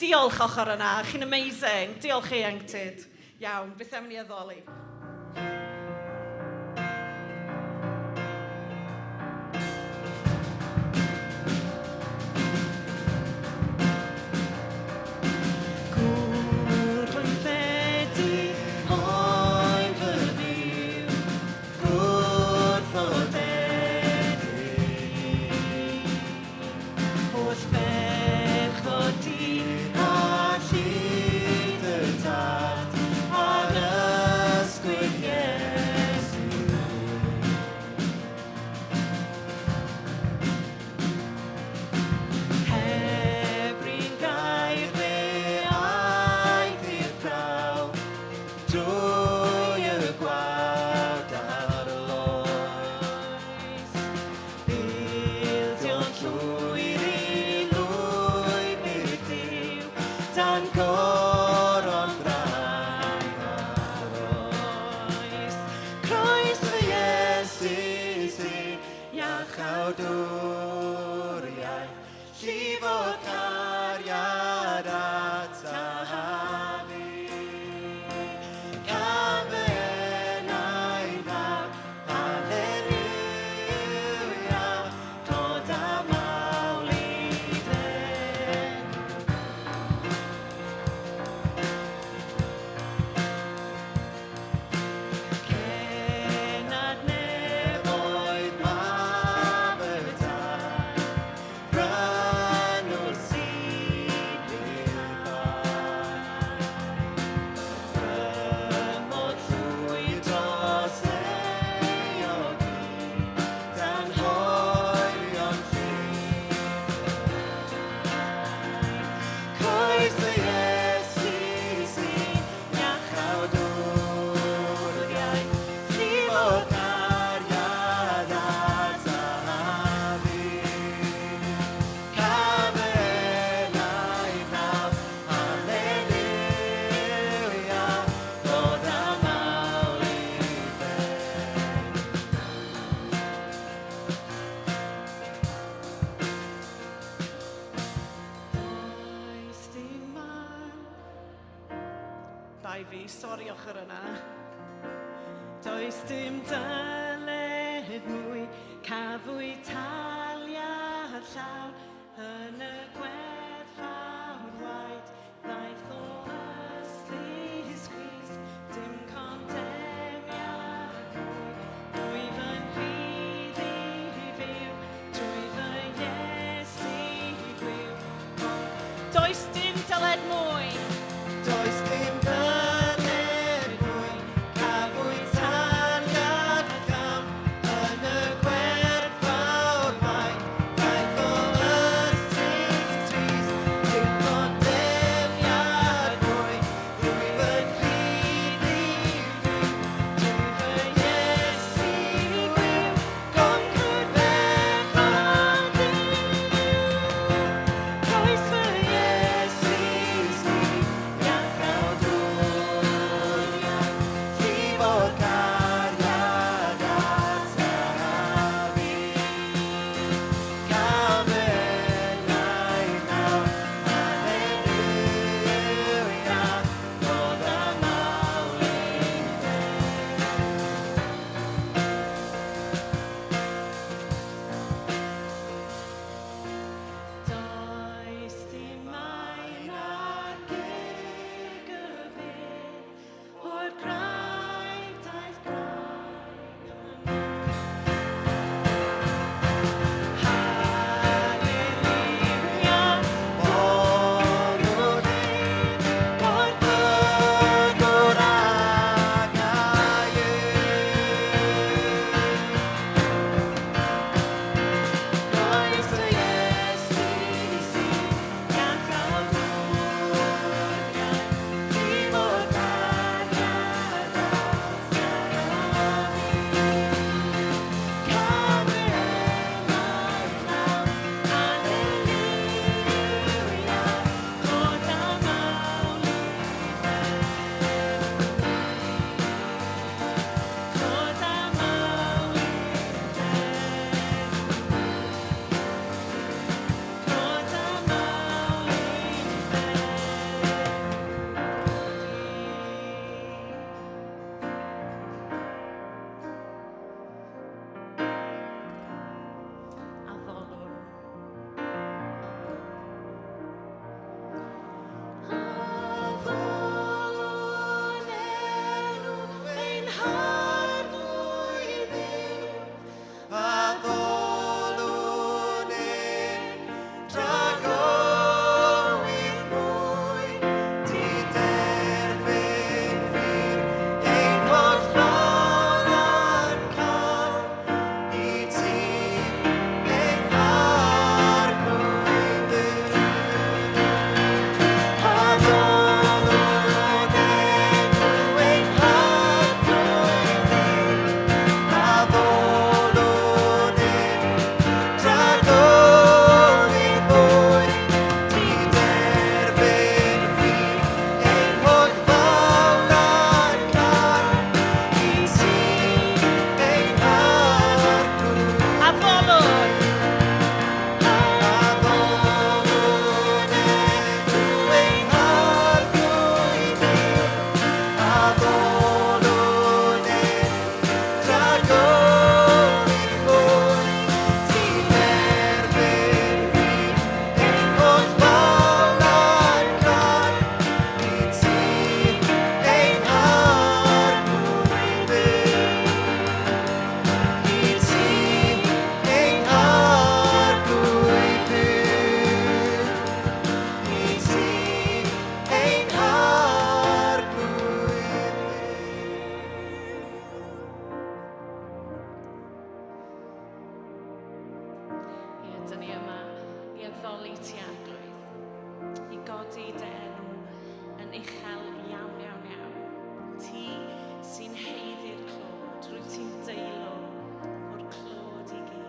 Diolch ochr yna, chi'n amazing. Diolch ieuenctid. Iawn, beth am ni addoli? Sori ochr yna. Does dim dyled mwy, cafwyd taliad llawn yn y gwerthfawr waed, ddaeth o ystlys chwys, dim condemniad mwy, Does dim dyled mwy. Does dim dyled mwy, cafwyd taliad gam yn y gwerthfawr mai. Daeth o ystis tris, dim condemniad mwy. Rwyf yn rhydd i fyw, rwyf yn Iesu wyw, gongwyd bechod i. Croes fy Iesu ni, iachawd dwriad, llifo'r cariad at na fi. Camennau nawr, Alleluia, Lord a mawlin Does dim ein ar gygybydd o'r graig daeth graig yn Halleluia, bonwr hyn, o'r ffygwr ag Croes y Iesu sy'n iachawd dwriad, llifo'r cariad at na fi. Camennau nawr, Alleluia, Lord a mawlin Lord a mawlin Lord a Addolwn. Addolwn enw ein harnwy Dduw. Addolwn ein dragowydd mwy, di-derfyn fydd ein holl rolan cael, i ti ein harnwy Dduw. Addolwn enw ein harnwy Dduw. Addolwn ein dragowydd mwy, di-derfyn fydd ein holl rolan cael, i ti ein harnwy. Addolwn. Addolwn enw ein harnwy Dduw. Addolwn ein dragowydd mwy, di-derfyn fydd ein holl rolan cael, i ti ein harnwy Dduw. I ti ein harnwy Dduw. I ti ein harnwy Ie, dyn ni yma i addoli ti arglwydd, i godi dy enw yn uchel iawn, iawn, iawn. Ti sy'n heiddi'r clod, rwyt ti'n deilo o'r clod i gyd.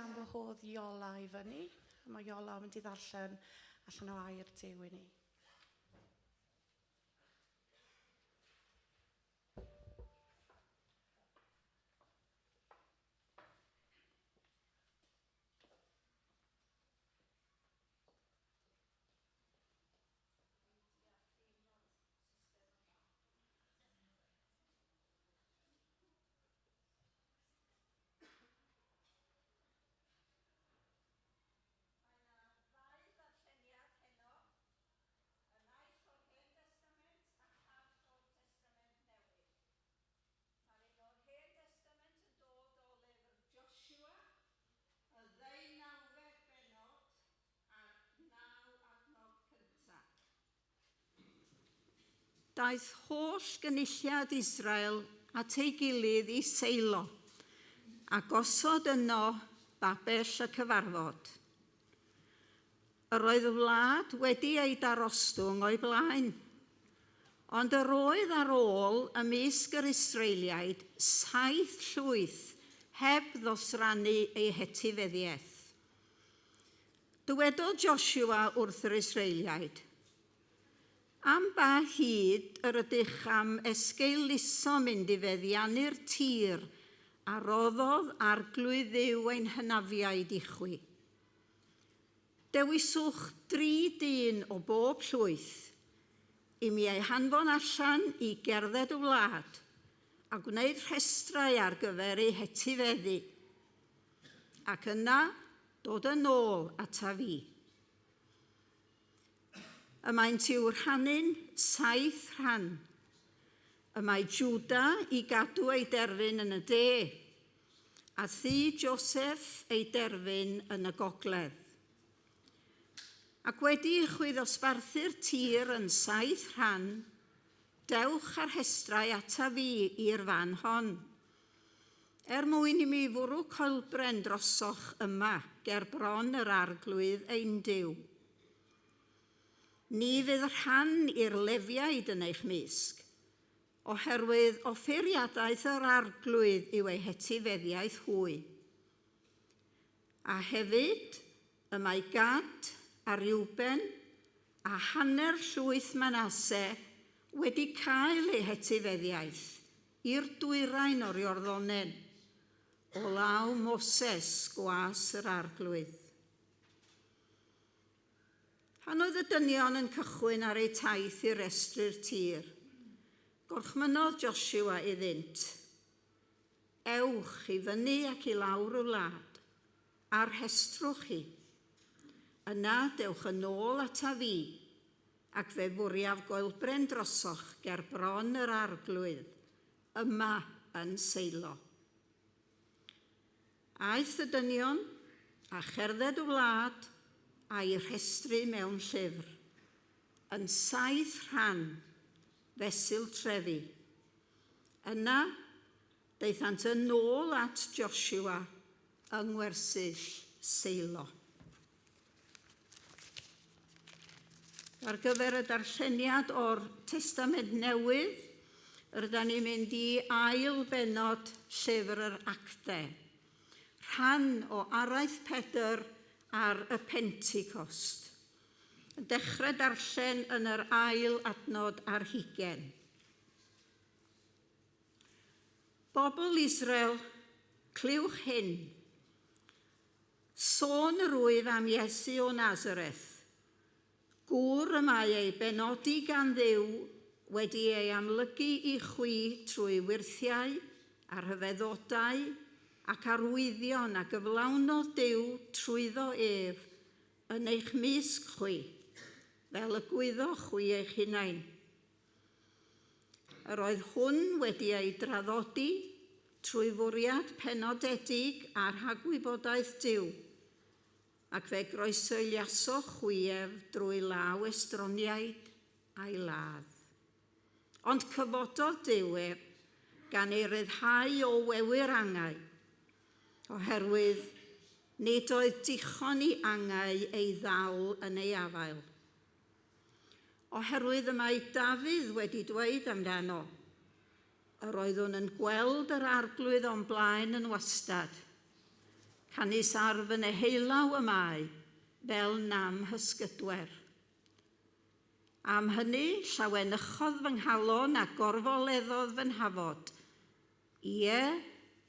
gan wahodd Iola i fyny. Mae Iola yn mynd i ddarllen allan o air Duw i ni. Daeth holl gynulliad Israel at ei gilydd i Seilo, a gosod yno babell y cyfarfod. Yr oedd y wlad wedi ei darostwng o'i blaen, ond yr oedd ar ôl ymysg yr Israeliaid 7 llwyth heb ddosrannu ei hetifeddiaeth. Dywedodd Joshua wrth yr Israeliaid, am ba hyd yr ydych am esgeiluso mynd i feddiannu'r tir a roddodd arglwydd Dduw ein hynafiaid i chwi. Dewiswch 3 dyn o bob llwyth i mi ei hanfon allan i gerdded y wlad a gwneud rhestrau ar gyfer ei hetifeddu, ac yna dod yn ôl ata fi. Y maent i'w rhannu'n 7 rhan. Y mae Jwda i gadw ei derfyn yn y de, a thu Joseph ei derfyn yn y gogledd. Ac wedi i chwyddosbarthu'r tir yn 7 rhan, dewch ar rhestrau ata fi i'r fan hon, mwyn i mi fwrw coelbren drosoch yma ger bron yr arglwydd ein Duw. Ni fydd rhan i'r lefiaid yn eich misg, oherwydd offeiriadaeth yr arglwydd yw ei hetifeddiaeth hwy. A hefyd, y mae Gad a Reuben a hanner llwyth Manase wedi cael eu hetifeddiaeth i'r dwyrain o'r Iorddonen, o law Moses gwas yr arglwydd. Pan oedd y dynion yn cychwyn ar eu taith i restru'r tir, gorchmynodd Joshua iddynt, ewch i fyny ac i lawr y wlad, a rhestrwch hi. Yna dewch yn ôl ata fi, ac fe fwriaf goelbren drosoch ger bron yr arglwydd, yma yn Seilo. Aeth y dynion a cherdded y wlad a'i rhestru mewn llyfr, yn 7 rhan, fesul trefi. Yna, daethant yn ôl at Joshua yng ngwersyll Seilo. Ar gyfer y darlleniad o'r Testament Newydd, rydyn ni'n mynd i ail benod llyfr yr Actau, rhan o araith Pedr ar y Pentecost. Dechrau darllen yn yr ail adnod ar 20. Bobl Israel, clywch hyn. Sôn yr wyf am Iesu o Nazareth. Gŵr y mae ei benodi gan Dduw wedi ei amlygu i chwi trwy wirthiau a rhyfeddodau ac arwyddion a gyflawnodd Duw trwyddo ef yn eich misg chwi, fel y gwyddo chwi eich hunain. Yr oedd hwn wedi ei draddodi trwy fwriad penodedig ar rhagwybodaeth Duw, ac fe groesoliaso chwief drwy law estroniaid a'i ladd. Ond cyfododd Duw ef gan ei ryddhau o wewyr angau, oherwydd nid oedd dichon i angau ei ddal yn ei afael. Oherwydd y mae Dafydd wedi dweud amdano, yr oeddwn yn gweld yr arglwydd o'n blaen yn wastad, canis arf yn y heilaw y mae, fel nam hysgydwer. Am hynny, llawenychodd fy nghalon a gorfoleddodd fy nhafod. Ie,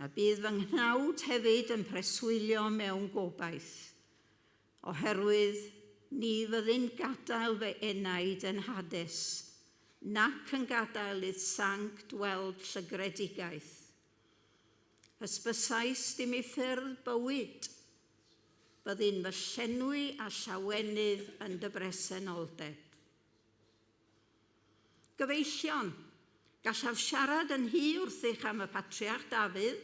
a bydd fy nghnawd hefyd yn preswylio mewn gobaith, oherwydd ni fyddin gadael fy enaid yn Hades, nac yn gadael idd sanc dweld llygredigaeth. Hysbysais dim I ffyrdd bywyd, byddin fy llenwi a llawenydd yn dy bresenoldeb. Gyfeillion, gallaf siarad yn hi wrthych am y patriarch Dafydd,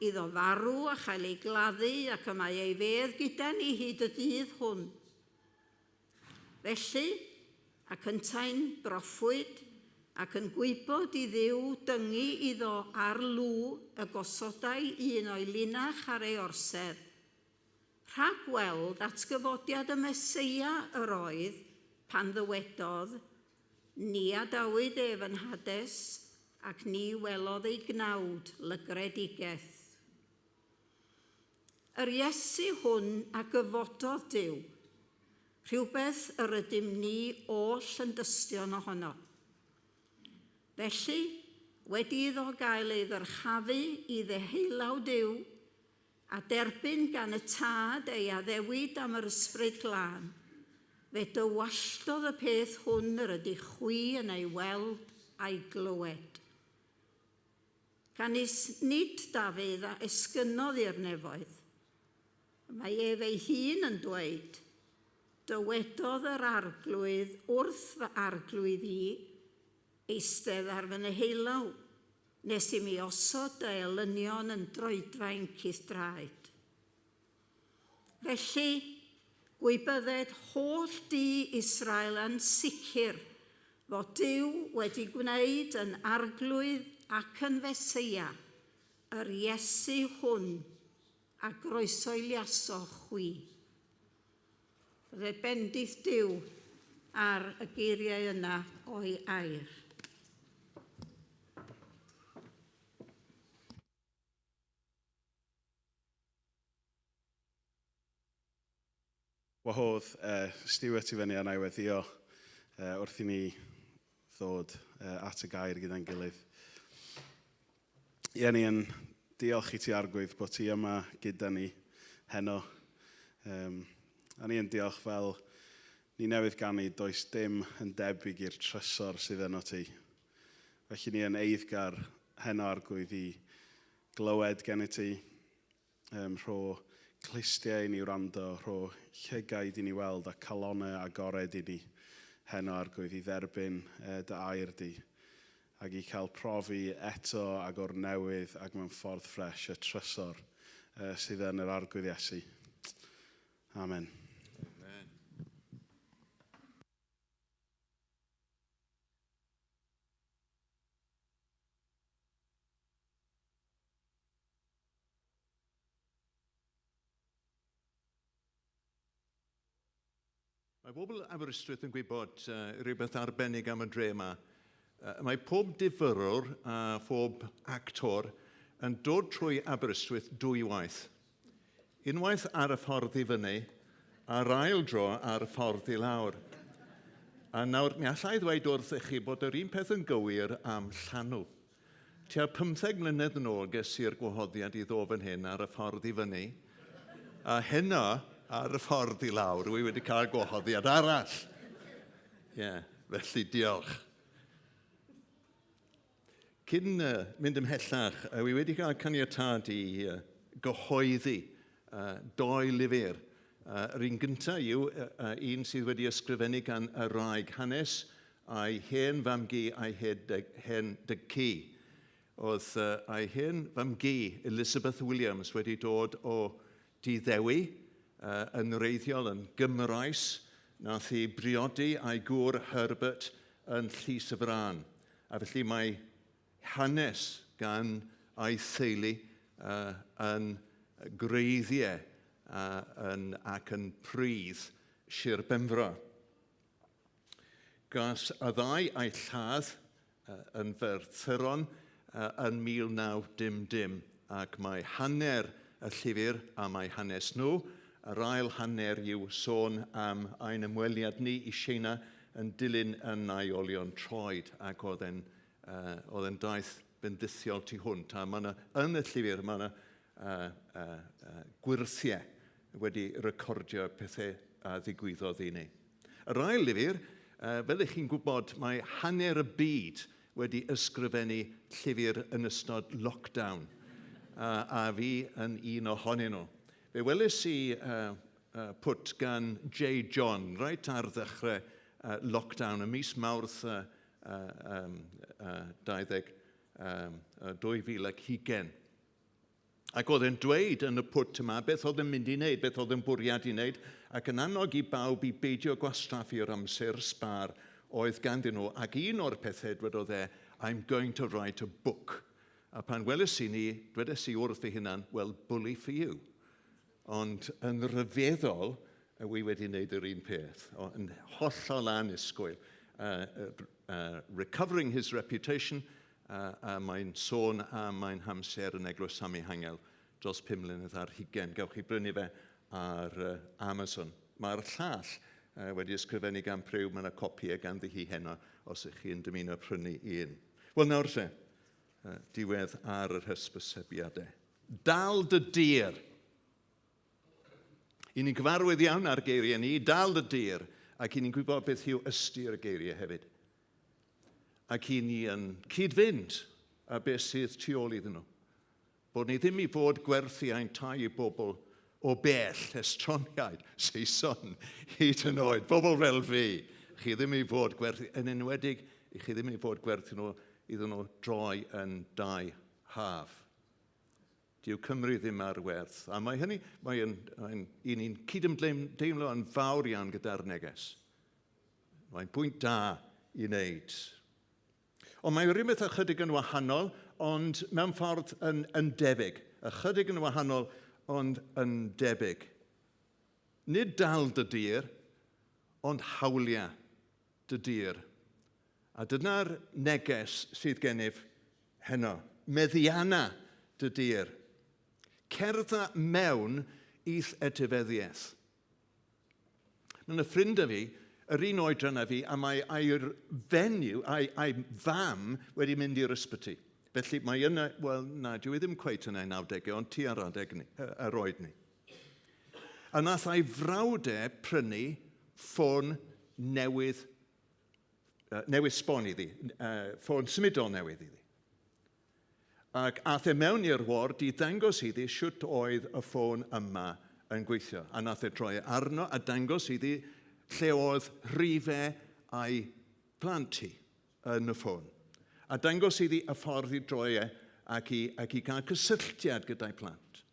iddo farw a chael ei gladdu ac y mae ei fedd gyda ni hyd y dydd hwn. Felly, ac yntau'n broffwyd ac yn gwybod I Dduw dyngu iddo ar lw y gosodau un o'i linach ar ei orsedd, rhag weld atgyfodiad y Meseia yr oedd pan ddywedodd, ni adawyd ef yn Hades ac ni welodd ei gnawd lygredigaeth. Yr Iesu hwn a gyfododd Duw, rhywbeth yr ydym ni oll yn dystion ohono. Felly, wedi iddo gael ei ddyrchafu I ddeheulaw Duw, a derbyn gan y tad ei addewid am yr ysbryd glân, fe dywalltodd y peth hwn yr ydy chwi yn ei weld a'i glywed. Canis nid Dafydd a esgynodd i'r nefoedd. Mae ef ei hun yn dweud, dywedodd yr arglwydd wrth fy arglwydd I, eistedd ar fy nehelaw, nes I mi osod dy elynion yn droedfaen cythdraed. Felly, gwybydded holl di Israel yn sicr fod Duw wedi gwneud yn arglwydd ac yn Feseia, yr Iesu hwn, a groesoeliaso chwi. Bydde bendith Duw ar y geiriau yna o'i air. Wahodd Stewart I fyny a na I weddio wrth I ni ddod at y gair gyda'n gilydd. Ie, ni yn diolch I ti arglwydd bod ti yma gyda ni heno. A ni yn diolch fel ni newydd ganu does dim yn debyg i'r trysor sydd yno ti. Felly ni yn eiddgar heno arglwydd I glywed gen I ti rho clistiau I ni wrando, rho llygaid I ni weld a calonau agored I ni heno arglwydd I dderbyn dy air di. Ac I cael profi eto ag o'r newydd ac mewn ffordd ffres y trysor sydd yn yr arglwydd Iesu. Amen. Mae bobl Aberystwyth yn gwybod rhywbeth arbennig am y dre yma. Mae pob difyrwr a pob actor yn dod trwy Aberystwyth dwy waith. Unwaith ar y ffordd I fyny, a'r ail dro ar y ffordd I lawr. A nawr, mi allai ddweud wrth I chi bod yr un peth yn gywir am Llanw. Tua 15 mlynedd yn ôl ges i'r gwahoddiad I ddod fan hyn ar y ffordd I fyny. A hynna ar y ffordd I lawr, wi wedi cael gwahoddiad arall. Felly diolch. Cyn mynd ymhellach, wi wedi cael caniatad I gyhoeddi 2 lyfr. Yr un gyntaf yw un sydd wedi ysgrifennu gan y wraig hanes a'i hen famgu a'i hen dygu. Oedd a'i hen famgu Elizabeth Williams wedi dod o Diddewi, yn wreiddiol yn Gymraes, nath I briodi a'i gŵr Herbert yn Llys y Fran. A felly mae hanes gan a'i theulu yn greiddiau ac yn prydd Sir Benfro. Gas y ddau a'i lladd yn Ferthyron yn 1910 ac mae hanner y llyfr am eu hanes nhw. Yr ail hanner yw sôn am ein ymweliad ni I Siena yn dilyn yn aiolion troed ac oedd e'n daith bendithiol tu hwnt. A yn y llyfr mae gwirthiau wedi recordio pethau a ddigwyddodd I ni. Yr ail lyfr, fel ych chi'n gwybod, mae hanner y byd wedi ysgrifennu llyfr yn ystod lockdown. A fi yn un ohonyn nhw. Fe welys I pwt gan J. John, reit ar ddechrau lockdown, y mis Mawrth 2020. Ac oedd e'n dweud yn y pwt yma beth oedd e'n mynd I wneud, beth oedd e'n bwriad I wneud, ac yn annog I bawb I beidio gwastraffu'r amser sbar oedd ganddyn nhw. Ac un o'r pethau dwedodd I'm going to write a book. A pan welys I ni, dwedes I wrth ei hunan, well, bully for you. Ond yn rhyfeddol, wi wedi wneud yr un peth, yn hollol anusgwyl, recovering his reputation, mae'n sôn a mae'n hamser yn Eglwys Samihangel dros 5 mlynedd ar 20. Gewch chi brynu fe ar Amazon. Mae'r llall wedi ysgrifennu gan Pryw, mae'n copiau ganddi hi heno os ych chi'n dymuno prynu un. Wel nawr te, diwedd ar yr hysbysebiadau. Dal dy dir. I ni'n gyfarwydd iawn ar geiriau ni, dal dy dir, ac I ni'n gwybod beth yw ystyr y geiriau hefyd. Ac I ni yn cyd-fynd a beth sydd tu ôl iddyn nhw. Bod ni ddim I fod gwerthu ein tai I bobl o bell, estroniaid, Saeson, hyd yn oed, bobl fel fi. Chi ddim I fod gwerthu, yn enwedig, I chi ddim I fod gwerthu nhw iddyn nhw droi yn dau haf. Dyw Cymru ddim ar werth. A mae hynny, un ni'n cydymdeimlo yn fawr iawn gyda'r neges. Mae'n pwynt da I wneud. Ond mae rhywbeth ychydig yn wahanol, ond mewn ffordd yn debyg. Ychydig yn wahanol, ond yn debyg. Nid dal dy dir, ond hawliau dy dir. A dyna'r neges sydd gennyf heno. Meddianna dy dir. Cerdda mewn i'th etifeddiaeth. Yn y ffrind fi, yr un oedran a fi, a mae ai'r fenyw, a'i fam wedi mynd i'r ysbyty. Felly mae yna, wel na, dwi ddim cweit yn ei 90au, ond tu ar yr oed ni. A nath a'i frawdau prynu ffôn newydd sbon iddi, ffôn symudol newydd iddi. Ac ath mewn i'r ward I ddangos iddi siwt oedd y ffôn yma yn gweithio. A nath droi arno a dangos iddi lle oedd rhifau a'i plant hi yn y ffôn. A dangos iddi y ffordd I droi ac I gael cysylltiad gyda'i plant.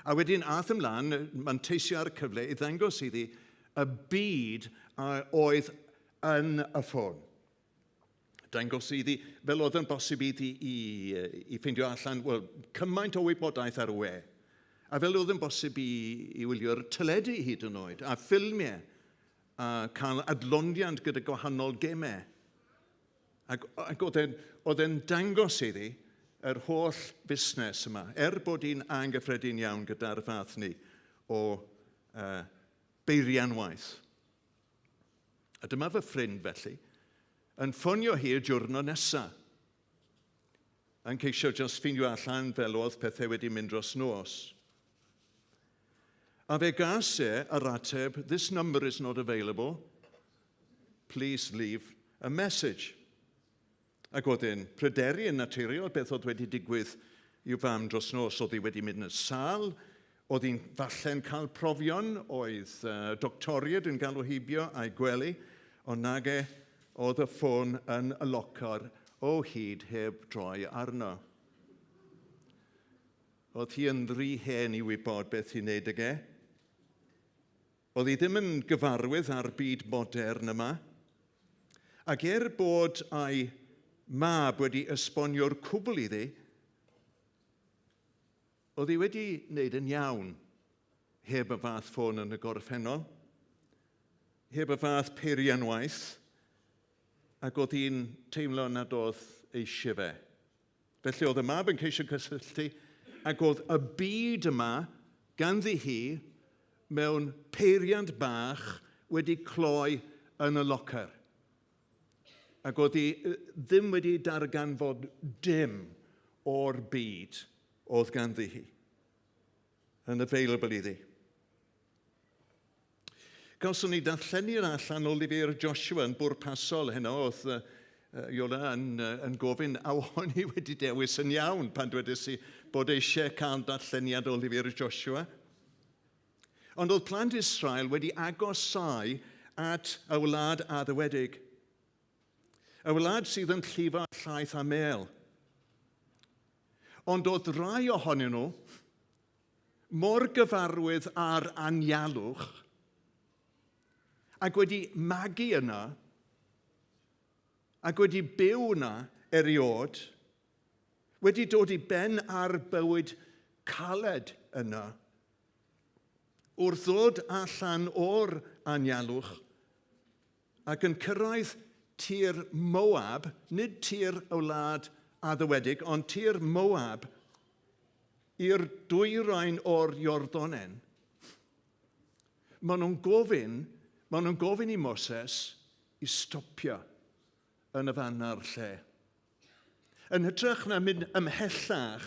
A wedyn ath ymlaen, manteisio ar y cyfle I ddangos iddi y byd oedd yn y ffôn. Dangos iddi, fel oedd yn bosib iddi I ffeindio allan, wel, cymaint o wybodaeth ar y we. A fel oedd yn bosib I wylio'r teledu hyd yn oed, a ffilmiau, a cael adloniant gyda gwahanol gemau. Ac oedd e'n dangos iddi yr holl busnes yma, bod hi'n anghyffredin iawn gyda'r fath ni o beirianwaith. A dyma fy ffrind felly, yn ffonio hi'r diwrnod nesaf. Yn ceisio just ffeindio allan fel oedd pethau wedi mynd dros nos. A fe gas yr ateb, this number is not available. Please leave a message. Ac oedd e'n pryderu yn naturiol beth oedd wedi digwydd i'w fam dros nos. Oedd hi wedi mynd yn sâl, oedd hi'n falle'n cael profion, oedd doctoriad yn galw hibio a'i gwely, ond nag oedd y ffôn yn y locar o hyd heb droi arno. Oedd hi yn ddry hen I wybod beth I wneud ag Oedd hi ddim yn gyfarwydd â'r byd modern yma. Ac bod a'i mab wedi esbonio'r cwbl iddi, oedd hi wedi wneud yn iawn heb y fath ffôn yn y gorffennol, heb y fath peirianwaith, ac oedd hi'n teimlo nad oedd eisiau fe. Felly oedd y mab yn ceisio cysylltu Ac oedd y byd yma ganddi hi mewn peiriant bach wedi cloi yn y locer. Ac oedd hi ddim wedi darganfod dim o'r byd oedd ganddi hi yn available iddi. Gawson ni darllenu'r allan o lyfr Joshua yn bwrpasol heno, oedd Iola yn gofyn, a o'n i wedi dewis yn iawn pan dwedais i bod eisiau cael darlleniad o lyfr Joshua. Ond oedd plant Israel wedi agosau at y wlad addywedig. Y wlad sydd yn llifo llaeth a mel. Ond oedd rai ohonyn nhw mor gyfarwydd ar anialwch ac wedi magu yna ac wedi byw yna eriod, wedi dod i ben ar bywyd caled yna, wrth ddod allan o'r anialwch ac yn cyrraedd tir Moab, nid tir y wlad addywedig, ond tir Moab, i'r dwyrain o'r Iorddonen. Maen nhw'n gofyn i Moses i stopio yn y fan a'r lle. Yn hytrach na mynd ymhellach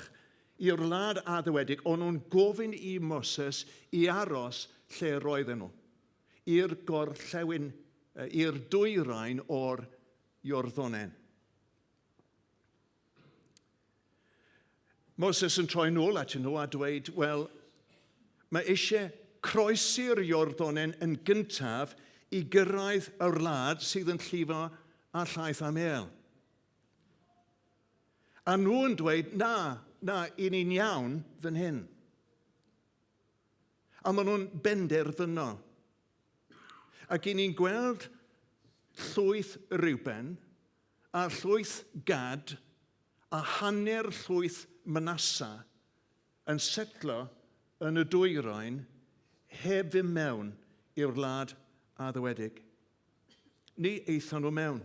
i'r wlad addywedig, o'n nhw'n gofyn i Moses i aros lle roedden nhw, i'r gorllewin, i'r dwyrain o'r Iorddonen. Moses yn troi nôl at nhw a dweud, wel, mae eisiau croesi'r Iorddonen yn gyntaf i gyrraedd y wlad sydd yn llifo a llaeth a mel. A nhw yn dweud, na, i ni'n iawn fan hyn. A maen nhw'n benderfyno. Ac i ni'n gweld llwyth Reuben a llwyth Gad a hanner llwyth Manasa yn setlo yn y dwyrain heb fynd mewn i'r wlad addywedig. Ni eithon nhw mewn.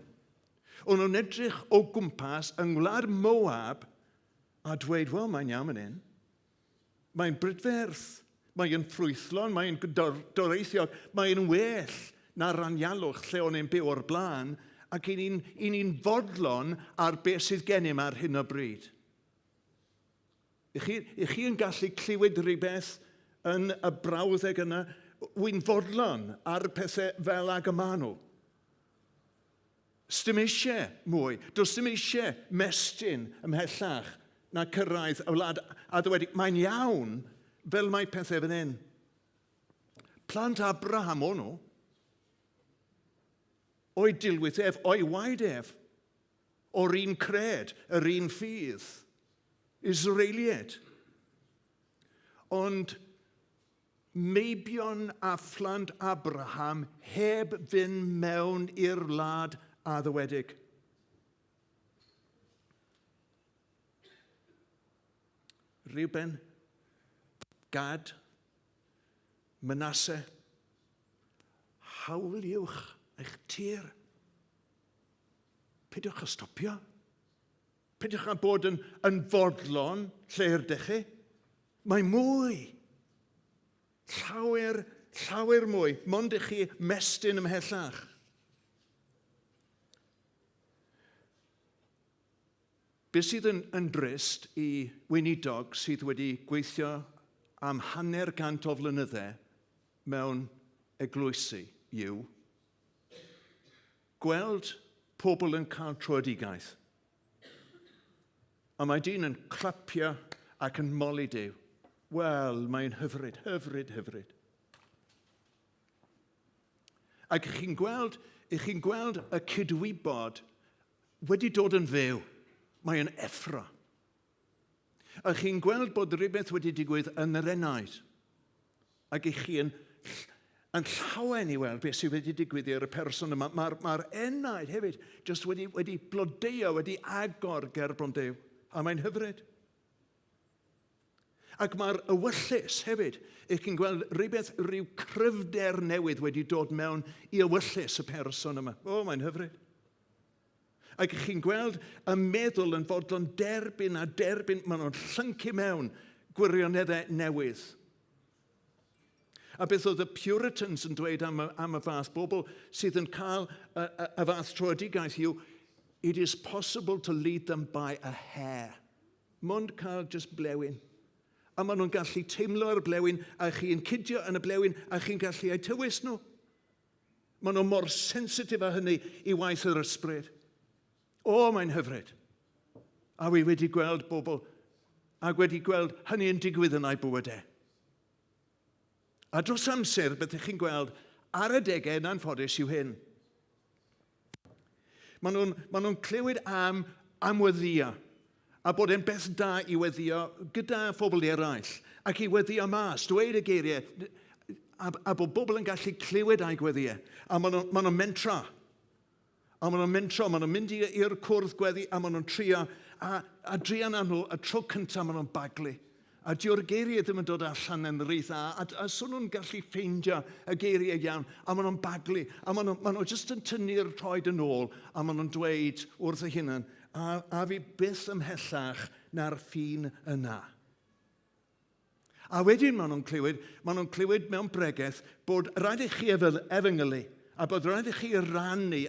O'n nhw'n edrych o gwmpas yng ngwlad Moab a dweud, wel, mae'n iawn yn hyn. Mae'n brydferth, mae'n ffrwythlon, mae'n doreithiog, mae'n well na'r anialwch lle o'n i'n byw o'r blaen, ac i ni'n fodlon ar beth sydd gennym ar hyn o bryd. I chi yn gallu clywed rhywbeth yn y brawddeg yna, wy'n fodlon ar pethau fel ag y manw. Sdim eisiau mwy. Does dim eisiau mestyn ymhellach na cyrraedd y wlad addywedig. Mae'n iawn fel mae pethau fan hyn. Plant Abraham o'n nhw, o'i dilwydd ef, o'i waed ef, o'r un cred, yr un ffydd, Israeliad. Ond meibion a phlant Abraham heb fynd mewn i'r wlad addywedig. Reuben, Gad, Manase, hawliwch eich tir. Pidwch a stopio. Pidwch a bod yn fodlon lle ydych chi. Mae mwy. Llawer mwy. Mond i chi mestyn ymhellach. Beth sydd yn drist i weinidog sydd wedi gweithio am 100 o flynyddau mewn eglwysi yw gweld pobl yn cael troedigaeth. A mae dyn yn clapio ac yn moli Duw. Wel, mae'n hyfryd. Ac chi'n gweld y cydwybod wedi dod yn fyw. Mae'n effro. A chi'n gweld bod rhywbeth wedi digwydd yn yr enaid. Ac i chi yn llawen i weld beth sydd wedi digwydd i'r person yma. Mae'r enaid hefyd just wedi blodeuo, wedi agor gerbron Duw. A mae'n hyfryd. Ac mae'r ewyllus hefyd, eich chi'n gweld rhyw cryfder newydd wedi dod mewn i ewyllus y person yma. O, mae'n hyfryd. Ac chi'n gweld y meddwl yn fodlon derbyn a derbyn, maen nhw'n llyncu mewn gwirioneddau newydd. A beth oedd y Puritans yn dweud am y fath bobl sydd yn cael y fath troedigaeth yw, it is possible to lead them by a hair. Mond cael just blewyn. A maen nhw'n gallu teimlo ar y blewyn, a chi'n cydio yn y blewyn, a chi'n gallu eu tywys nhw. Maen nhw mor sensitif â hynny i waith yr ysbryd. O, mae'n hyfryd. A wi wedi gweld bobl, ac wedi gweld hynny yn digwydd yn eu bywydau. A dros amser, byddwch chi'n gweld, ar y degau yn anffodus yw hyn. Maen nhw'n clywed am weddio, a bod e'n beth da i weddio gyda phobl eraill, ac i weddio mas, dweud y geiriau, a bod bobl yn gallu clywed a'u gweddiau, a maen nhw'n mentra. A maen nhw'n mynd i'r cwrdd gweddi, a maen nhw'n trio, a drian â nhw, y tro cyntaf maen nhw'n baglu. A diw'r geiriau ddim yn dod allan yn rhydd a so nhw'n gallu ffeindio y geiriau iawn, a maen nhw'n baglu, a maen nhw jyst yn tynnu'r troed yn ôl, a maen nhw'n dweud wrth eu hunan, a fi byth ymhellach na'r ffin yna. A wedyn maen nhw'n clywed mewn bregaeth bod rhaid i chi efengylu, a bod rhaid i chi rannu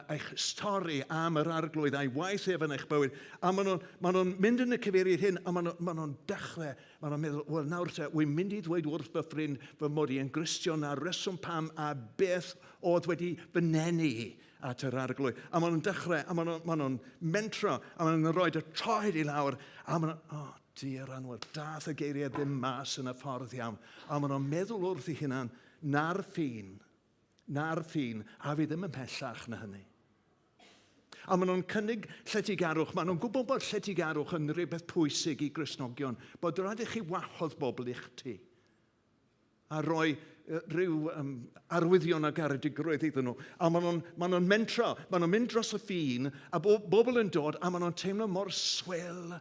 eich stori am yr arglwydd a'i waith efo yn eich bywyd. A maen nhw'n mynd yn y cyfeiriad hyn, a maen nhw'n dechrau, maen nhw'n meddwl, wel nawr te, wy'n mynd i ddweud wrth fy ffrind fy mod i'n Gristion a reswm pam a beth oedd wedi fynenu at yr arglwydd. A maen nhw'n dechrau, a maen nhw'n mentro, a maen nhw'n rhoi y troed i lawr, a maen nhw'n, di'r anwyr, dath y geiriau ddim mas yn y ffordd iawn. A maen nhw'n meddwl wrth eu hunan, na'r ffin, a fi ddim ymhellach na hynny. A maen nhw'n cynnig lletygarwch, maen nhw'n gwybod bod lletygarwch yn rhywbeth pwysig i Gristnogion, bod rhaid i chi wahodd bobl i'ch ti, a rhoi rhyw arwyddion a garedigrwydd iddyn nhw. A maen nhw'n mentro, maen nhw'n mynd dros y ffin, a bobl yn dod, a maen nhw'n teimlo mor swel,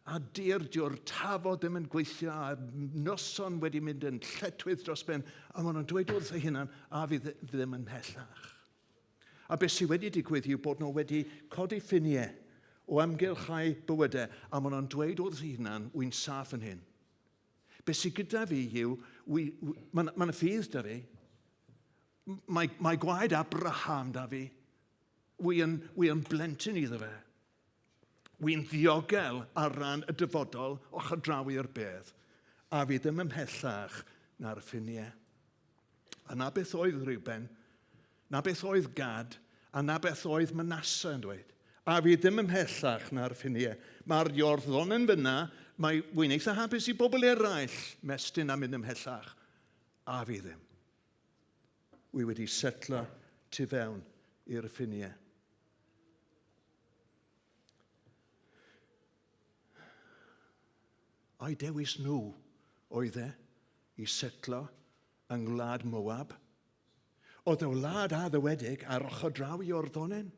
a diw'r tafod ddim yn gweithio, a noson wedi mynd yn lletwydd dros ben, a maen nhw'n dweud wrth eu hunan, a fi ddim yn hellach. A beth sydd wedi digwydd yw bod nhw wedi codi ffiniau o amgylchau bywydau, a maen nhw'n dweud wrth eu hunan, wy'n saff yn hyn. Beth sydd gyda fi yw, mae'n ffydd da fi, mae gwaed Abraham da fi, wy'n blentyn iddo fe. Wy'n ddiogel ar ran y dyfodol o chydrawi i'r bedd, a fi ddim ymhellach na'r ffiniau. A na beth oedd Reuben, na beth oedd Gad, a na beth oedd Manasseh yn dweud. A fi ddim ymhellach na'r ffiniau. Mae'r Iorddo'n yn fyna, wy'n eitha hapus i bobl eraill mestyn am mynd ymhellach, a fi ddim. Wy wedi setlo tu fewn i'r ffiniau. A'i dewis nhw oedd i setlo yng ngwlad Moab. Oedd y wlad addywedig ar ochr draw i Iorddonen.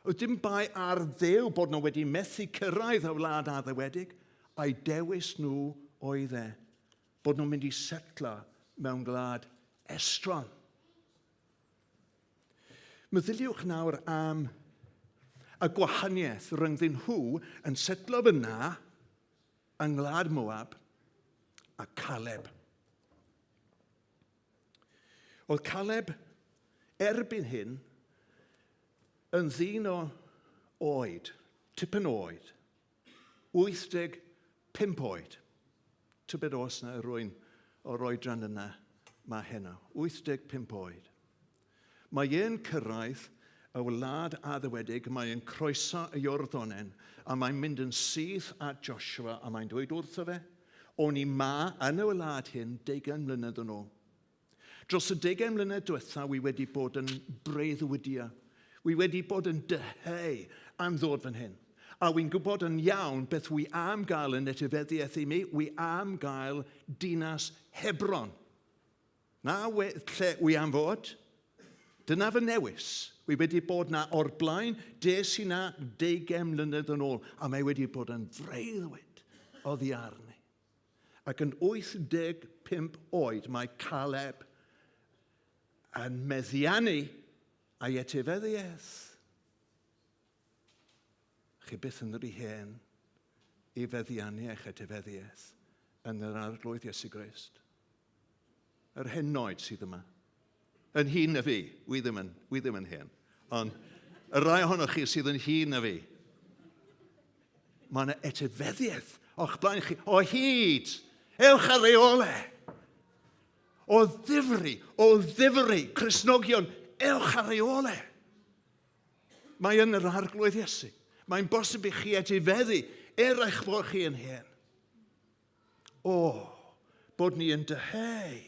Oedd dim bai ar ddew bod nhw wedi methu cyrraedd y wlad addywedig. A'i dewis nhw oedd bod nhw'n mynd i setlo mewn gwlad estron. Meddyliwch nawr am y gwahaniaeth rhyngddyn nhw yn setlo fyna yng ngwlad Moab a Caleb. Oedd Caleb erbyn hyn yn ddyn o oed, tipyn oed, 85 oed. Tybed os na rwy'n o'r oedran yna mae heno, 85 oed. Mae e'n cyrraedd y wlad addywedig, mae e'n croeso y Iorddonen, a mae'n mynd yn syth at Joshua, a mae'n dweud wrtho fe, o'n i ma yn y wlad hyn 20 mlynedd yn ôl. Dros y 20 mlynedd diwetha, wi wedi bod yn breuddwydio. Wi wedi bod yn dyheu am ddod fan hyn. A wy'n gwybod yn iawn beth wi am gael yn etifeddiaeth i mi, wi am gael dinas Hebron. Na lle wi am fod. Dyna fy newis. Wi wedi bod na o'r blaen, des i na 20 mlynedd yn ôl, a mae wedi bod yn freuddwyd o ddiarni. Ac yn 85 oed, mae Caleb yn meddiannu a'i etifeddiaeth. Chi byth yn rhy hen i feddiannu eich etifeddiaeth yn yr arglwydd Iesu Grist. Yr henoed sydd yma. Yn hun na fi, wi ddim yn hen, ond y rai ohonoch chi sydd yn hun na fi, mae yna etifeddiaeth o'ch blaen chi, o hyd, ewch ar reole. O ddifri, Cristnogion, ewch ar reole. Mae yn yr arglwydd Iesu. Mae'n bosib i chi etifeddu eich bod chi yn hen. O, bod ni yn dyheu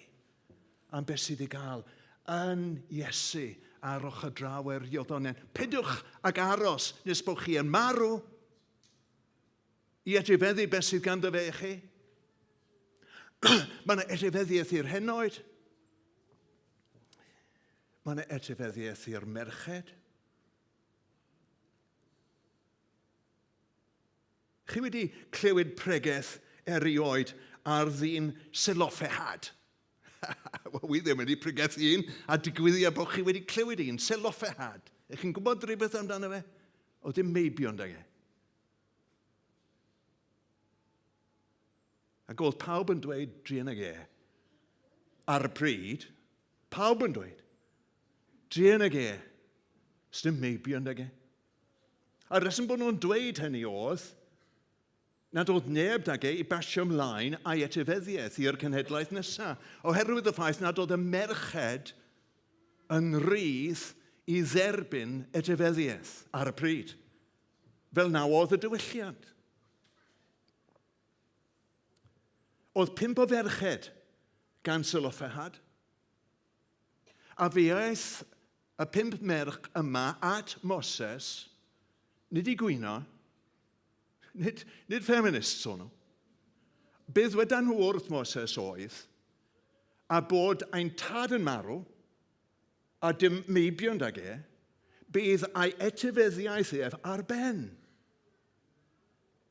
am beth sydd i gael yn Iesu ar ochr draw eriodonen. Pidwch ag aros nes bod chi yn marw i etifeddu beth sydd ganddo fe i chi. Mae yna etifeddiaeth i'r henoed. Mae yna etifeddiaeth i'r merched. Chi wedi clywed pregaeth erioed ar ddyn Seloffehad? Wel, wi ddim wedi pregethu un, a digwyddiad bod chi wedi clywed un, Seloffehad. Ych chi'n gwybod rhywbeth amdano fe? O dim meibion da ge. Ac oedd pawb yn dweud drian ag e. Ar y pryd, pawb yn dweud drian ag e. Sdim meibion da ge. A reswm bod nhw'n dweud hynny oedd, nad oedd neb da ge i basio ymlaen a'i etifeddiaeth i'r cenhedlaeth nesaf. Oherwydd y ffaith nad oedd y merched yn rydd i dderbyn etifeddiaeth ar y pryd. Fel naw oedd y diwylliant. Oedd 5 o ferched gan Seloffehad. A fe aeth y 5 merch yma at Moses, nid i gwyno, nid feminists o'n nhw. Bydd weda nhw wrth Moses oedd, a bod ein tad yn marw, a dim meibion da ge, bydd ei etifeddiaeth ef ar ben.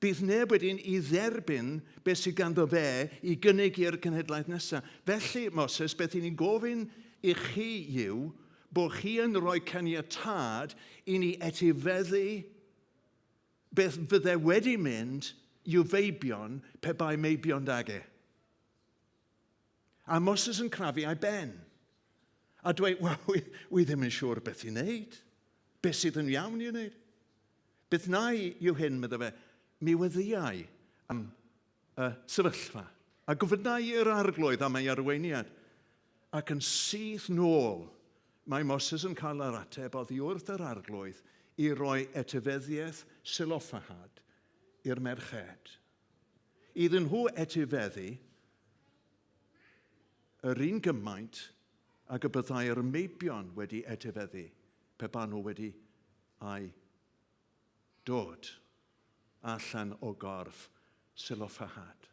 Bydd neb wedyn i dderbyn beth sydd ganddo fe i gynnig i'r cenhedlaeth nesaf. Felly, Moses, beth i ni'n gofyn i chi yw bod chi yn rhoi caniatad i ni etifeddu beth fydde wedi mynd i'w feibion pe bai meibion dage. A Moses yn crafu a'i ben. A dweud, wel, wi ddim yn siŵr beth i wneud. Beth sydd yn iawn i wneud. Beth na yw hyn, medda fe, mi weddiau am y sefyllfa. A gofynnau i'r arglwydd am ei arweiniad. Ac yn syth nôl, mae Moses yn cael yr ateb oddi wrth yr arglwydd i roi etifeddiaeth Seloffehad i'r merched. Iddyn nhw etifeddu yr un gymaint ac y byddai'r meibion wedi etifeddu pe ba nhw wedi ai dod allan o gorff Seloffehad.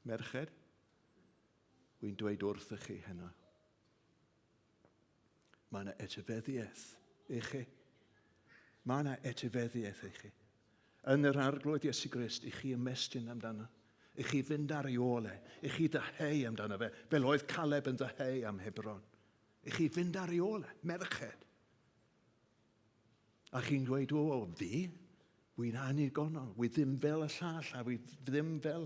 Merched, wy'n dweud wrthoch chi hynna. Mae yna etifeddiaeth i chi. Mae yna etifeddiaeth i chi. Yn yr arglwydd Iesu Grist, i chi ymestyn amdano. I chi fynd ar ei ole. I chi ddeheu amdano fe, fel oedd Caleb yn ddeheu am Hebron. I chi fynd ar ei ole, merched. A chi'n dweud, o, fi? Wy'n anigonol. Wy ddim fel y llall, a wy ddim fel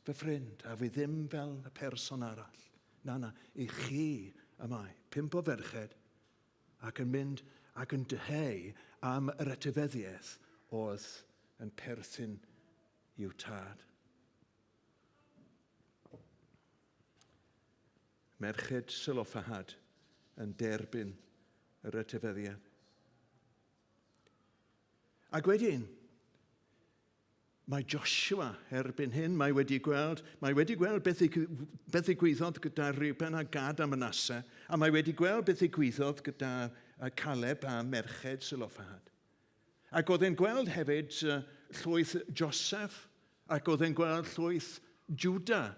fy ffrind, a wy ddim fel y person arall. Na, i chi ymai, 5 o ferched, ac yn mynd ac yn deheu am yr etifeddiaeth oedd yn perthyn i'w tad. Merched Seloffehad yn derbyn yr etifeddiaeth. Ac wedyn, mae Joshua erbyn hyn, mae wedi gweld beth ddigwyddodd gyda Reuben a Gad a Manasseh, a mae wedi gweld beth ddigwyddodd gyda Caleb a merched Seloffehad. Ac oedd e'n gweld hefyd llwyth Joseph, ac oedd e'n gweld llwyth Juda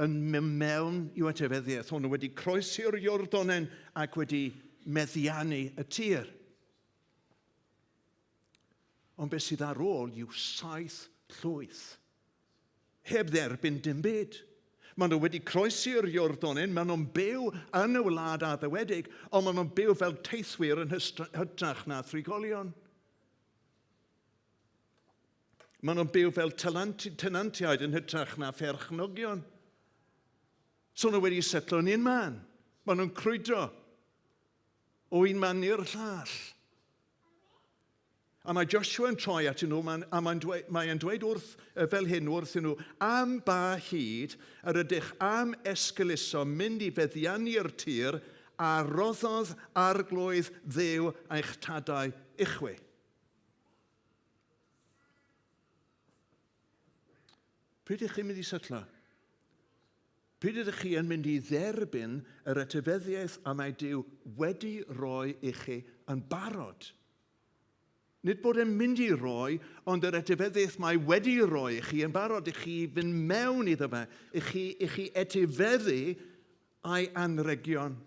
yn mewn i'w etifeddiaeth. Ond wedi croesi'r Iordonen ac wedi meddiannu y tir. Ond beth sydd ar ôl yw 7 llwyth. Heb dderbyn dim byd. Maen nhw wedi croesi'r Iordonen, maen nhw'n byw yn y wlad addywedig, ond maen nhw'n byw fel teithwyr yn hytrach na thrigolion. Maen nhw'n byw fel tenantiaid yn hytrach na pherchnogion. So nhw wedi setlo yn un man. Maen nhw'n crwydro o un man i'r llall. A mae Joshua yn troi at nhw, a mae'n dweud fel hyn wrth nhw, am ba hyd yr ydych am esgyluso mynd i feddiannu'r tir a roddodd arglwydd Dduw eich tadau uchwe. Pryd ydych chi'n mynd i setlo? Pryd ydych chi yn mynd i dderbyn yr etifeddiaeth a mae Duw wedi rhoi i chi yn barod? Nid bod e'n mynd i roi, ond yr etifeddiaeth mae wedi rhoi i chi yn barod i chi fynd mewn iddo fe, i chi etifeddu a'i anregion.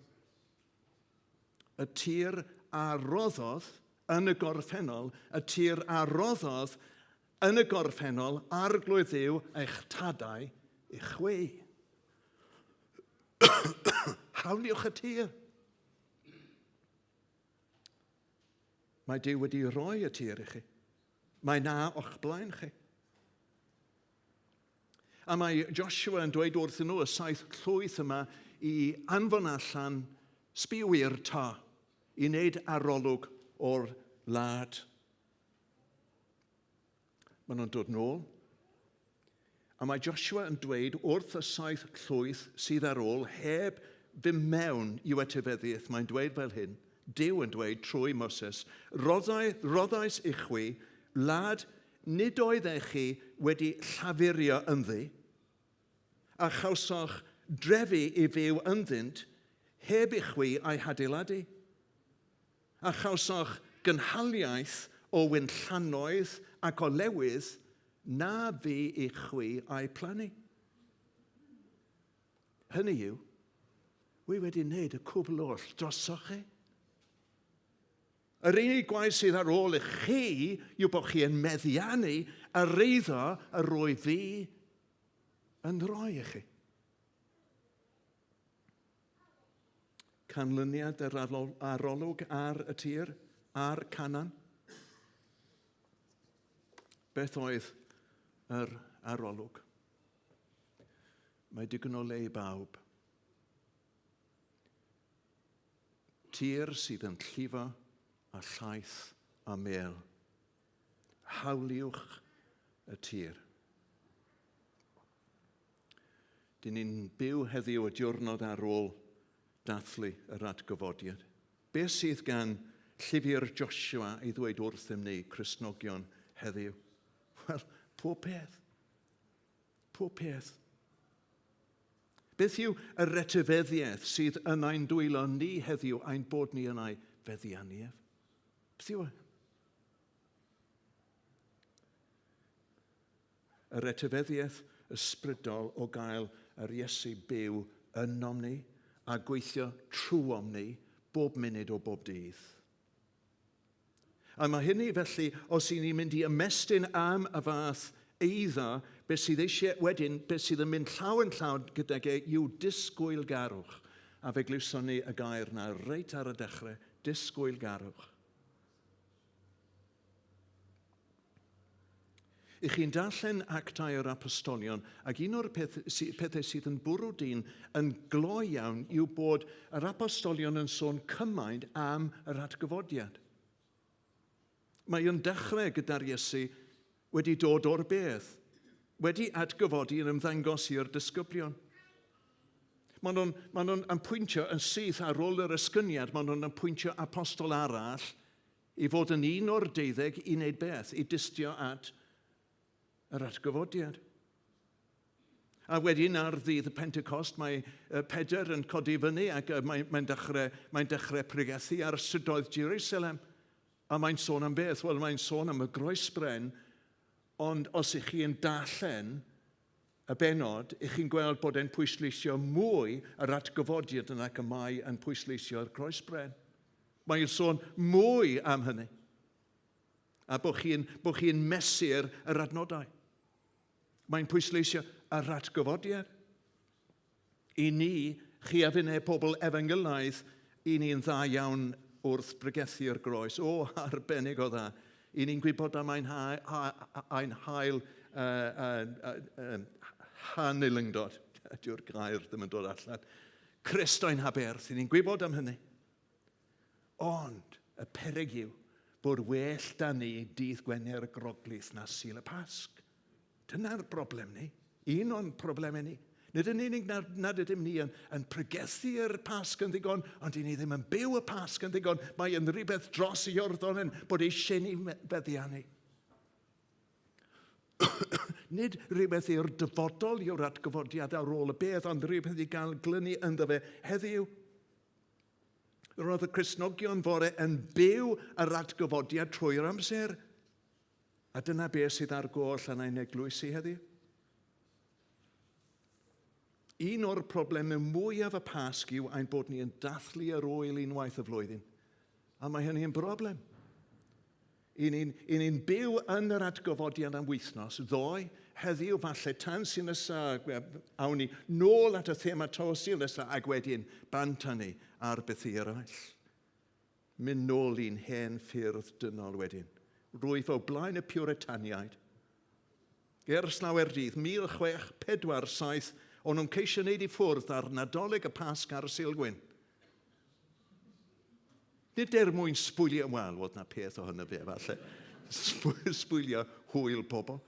Y tir a roddodd yn y gorffennol, arglwydd Dduw eich tadau uchwe. Hawliwch y tir. Mae Duw wedi rhoi y tir i chi. Mae na o'ch blaen chi. A mae Joshua yn dweud wrth nhw y 7 llwyth yma i anfon allan sbiwyr ta i wneud arolwg o'r wlad. Maen nhw'n dod nôl. A mae Joshua yn dweud wrth y 7 llwyth sydd ar ôl heb fynd mewn i'w etifeddiaeth. Mae'n dweud fel hyn. Duw yn dweud trwy Moses, roddais i chwi, wlad nid oedd eich chi wedi llafurio ynddi, a chawsoch drefu i fyw ynddynt heb i chwi a'i hadeiladu. A chawsoch gynhaliaeth o wynllanoedd ac o lewydd na fi i chwi a'i plannu. Hynny yw, wi wedi wneud y cwbl oll drosoch chi. Yr unig gwaith sydd ar ôl i chi yw bod chi yn meddiannu yr eiddo y roi fi yn rhoi i chi. Canlyniad yr arolwg ar y tir, ar Canan. Beth oedd yr arolwg? Mae digon o le i bawb. Tir sydd yn llifo a llaeth a mel. Hawliwch y tir. Dyn ni'n byw heddiw y diwrnod ar ôl dathlu yr atgyfodiad. Beth sydd gan llyfr Joshua i ddweud wrthym ni, Cristnogion, heddiw? Wel, pob peth. Pob peth. Beth yw yr etifeddiaeth sydd yn ein dwylo ni heddiw ein bod ni yn ei feddiannuedd? Beth yw e? Yr etifeddiaeth ysbrydol o gael yr Iesu byw ynom ni a gweithio trwom ni bob munud o bob dydd. A mae hynny felly, os i ni'n mynd i ymestyn am y fath eiddo, beth sydd eisiau wedyn, beth sydd yn mynd llaw yn llaw gydag yw disgwyl-garwch. A fe glwson ni y gair na reit ar y dechrau, disgwyl-garwch. I chi'n darllen actau yr apostolion, ac un o'r pethau sydd yn bwrw dyn yn glo iawn yw bod yr apostolion yn sôn cymaint am yr atgyfodiad. Mae yn dechrau gyda'r Iesu wedi dod o'r bedd, wedi atgyfodi yn ymddangos i'r disgyblion. Maen nhw'n pwyntio yn syth ar ôl yr ysgyniad, maen nhw'n pwyntio apostol arall i fod yn un o'r 12 i wneud beth, i dystio at yr atgyfodiad. A wedyn ar ddydd y Pentecost, mae Pedr yn codi fyny ac mae'n dechrau pregethu ar strydoedd Jerusalem. A mae'n sôn am beth? Wel, mae'n sôn am y groesbren, ond os ych chi yn darllen y benod, ych chi'n gweld bod e'n pwysleisio mwy yr atgyfodiad yna ac y mae yn pwysleisio'r groesbren. Mae'n sôn mwy am hynny. A bod chi'n mesur yr adnodau. Mae'n pwysleisio yr atgyfodiad. I ni, chi a finne pobl Efengylaidd, i ni'n dda iawn wrth bregethu'r groes. O, arbennig o dda. I ni'n gwybod am ein hael hanylyngdod. Dyw'r gair ddim yn dod allan. Cristo'n haberth. I ni'n gwybod am hynny. Ond y peryg yw bod well da ni dydd Gwener y Groglith na Sul y Pasg. Dyna'r broblem ni. Un o'n problemau ni. Nid yn unig nad ydym ni yn pregethu'r Pasg yn ddigon, ond i ni ddim yn byw y Pasg yn ddigon. Mae yn rhywbeth dros i Iorddo'n yn bod eisiau ni feddiannu. Nid rhywbeth i'r dyfodol yw'r atgyfodiad ar ôl y beth, ond rhywbeth i gael glynu ynddo fe heddiw. Roedd y Cristnogion fore yn byw yr atgyfodiad trwy'r amser. A dyna beth sydd ar goll yn ein eglwysi heddiw. Un o'r problemau mwyaf y Pasg yw ein bod ni yn dathlu yr oel unwaith y flwyddyn. A mae hynny yn broblem. I ni'n byw yn yr atgyfodiad am wythnos, ddoe, heddiw falle tan sy'n nesaf, awn ni nôl at y thema sy'n nesaf, ac wedyn bant hynny ar beth i eraill. Mynd nôl i'n hen ffyrdd dynol wedyn. Rwyf o blaen y Puritaniaid. Ers lawer dydd, 1647, o'n nhw'n ceisio wneud i ffwrdd ar Nadolig y Pasg ar y Sul Gwyn. Nid mwyn sbwylio, wel, oedd na peth o hynny fe, falle, sbwylio hwyl pobl.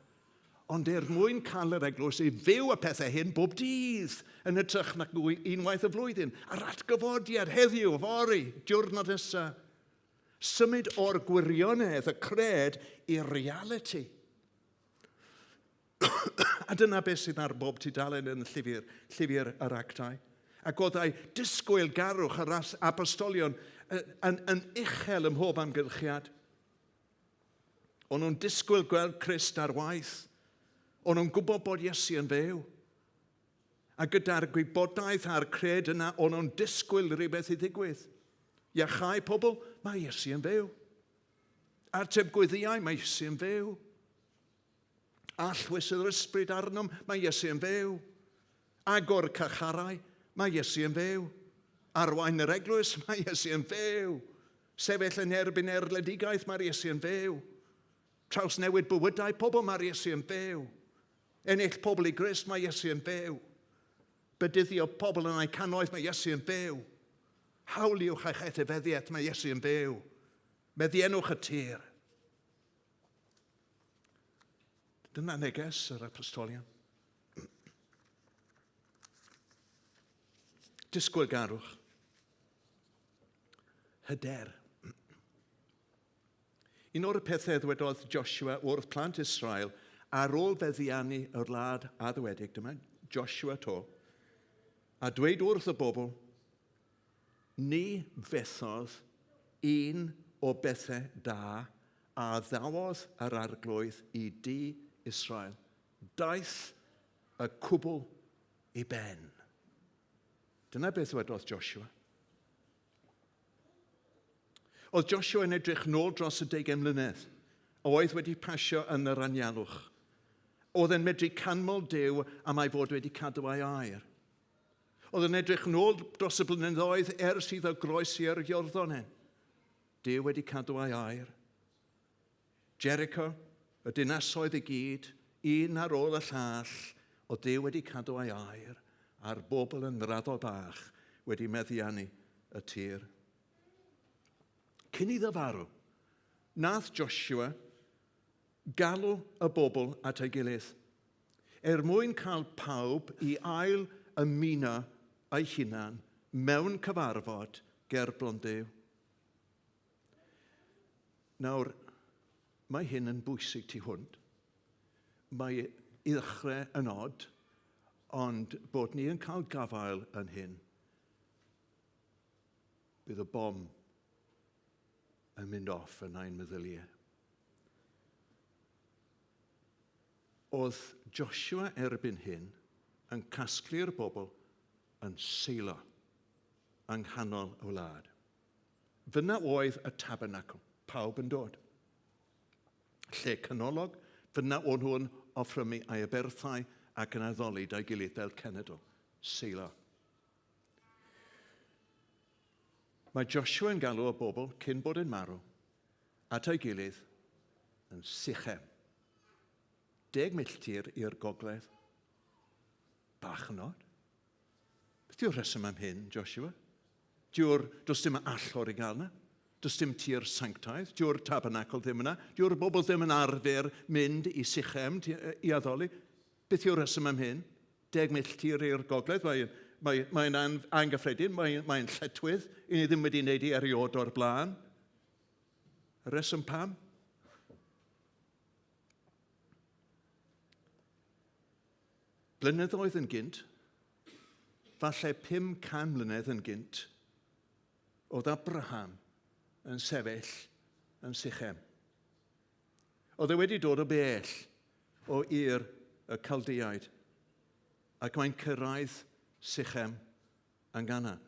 Ond mwyn cael yr eglwys i fyw y pethau hyn bob dydd yn ytrach nac unwaith y flwyddyn. A'r atgyfodiad heddiw, fori, diwrnod nesa. Symud o'r gwirionedd, y cred, i'r reality. A dyna beth sydd ar bob tudalen yn llyfr yr actau. Ac oedd ei disgwyl garwch yr apostolion yn uchel ym mhob amgylchiad. O'n nhw'n disgwyl gweld Crist ar waith. O'n nhw'n gwybod bod Iesu yn fyw. A gyda'r gwybodaeth a'r cred yna, o'n nhw'n disgwyl rhywbeth i ddigwydd. Iachau pobl, mae Iesu yn fyw. Ateb gwyddiau, mae Iesu yn fyw. Allwys yr ysbryd arnom, mae Iesu yn fyw. Agor cycharau, mae Iesu yn fyw. Arwain yr eglwys, mae Iesu yn fyw. Sefyll yn erbyn erledigaeth, mae Iesu yn fyw. Trawsnewid bywydau pobl, mae Iesu yn fyw. Ennill pobl i Grist, mae Iesu yn fyw. Bedyddio pobl yn ei cannoedd, mae Iesu yn fyw. Hawliwch eich etifeddiaeth, mae Iesu yn fyw. Meddiennwch y tir. Dyna neges yr apostolion. Disgwyl garwch. Hyder. Un o'r pethau ddwedodd Joshua wrth plant Israel ar ôl feddiannu yr wlad addwedig, dyma Joshua to, a dweud wrth y bobl, ni fethodd un o bethau da a ddawodd yr arglwydd i di Israel. Daeth y cwbl i ben. Dyna beth wedodd Joshua. Oedd Joshua yn edrych nôl dros y 20 mlynedd. Oedd wedi pasio yn yr anialwch. Oedd yn medru canmol Duw am ei fod wedi cadw ei air. Oedd yn edrych nôl dros y blynyddoedd ers iddo groesi ar Iorddonen. Duw wedi cadw ei air. Jericho, y dinasoedd i gyd, un ar ôl y llall, o Duw wedi cadw ei air, a'r bobl yn raddol bach wedi meddiannu y tir. Cyn iddo farw, nath Joshua galw y bobl at ei gilydd, mwyn cael pawb i ail ymuno ei hunan mewn cyfarfod ger blon Duw. Nawr, mae hyn yn bwysig tu hwnt. Mae i ddechrau yn od, ond bod ni yn cael gafael yn hyn, bydd y bom yn mynd off yn ein meddyliau. Oedd Joshua erbyn hyn yn casglu'r bobl yn seilo yng nghanol y wlad. Fyna oedd y tabernacl, pawb yn dod. Lle canolog, fyna o'n nhw'n offrymu ei aberthau ac yn addoli da'i gilydd fel cenedl, seilo. Mae Joshua yn galw y bobl cyn bod yn marw at ei gilydd yn Sychem. 10 milltir i'r gogledd. Bach yn od. Beth yw'r rheswm am hyn, Joshua? Does dim allor i gael yna? Does dim tir sanctaidd? Dyw'r tabernacl ddim yna? Dyw'r bobl ddim yn arfer mynd i Sychem i addoli? Beth yw'r rheswm am hyn? 10 milltir i'r gogledd. Mae'n anghyffredin, mae'n lletwydd. I ni ddim wedi wneud i eriod o'r blaen. Y rheswm pam? Blynyddoedd yn gynt, falle 500 mlynedd yn gynt, oedd Abraham yn sefyll yn Sychem. Oedd e wedi dod o bell o i'r y Caldeaid, ac mae'n cyrraedd Sychem yn Ganan.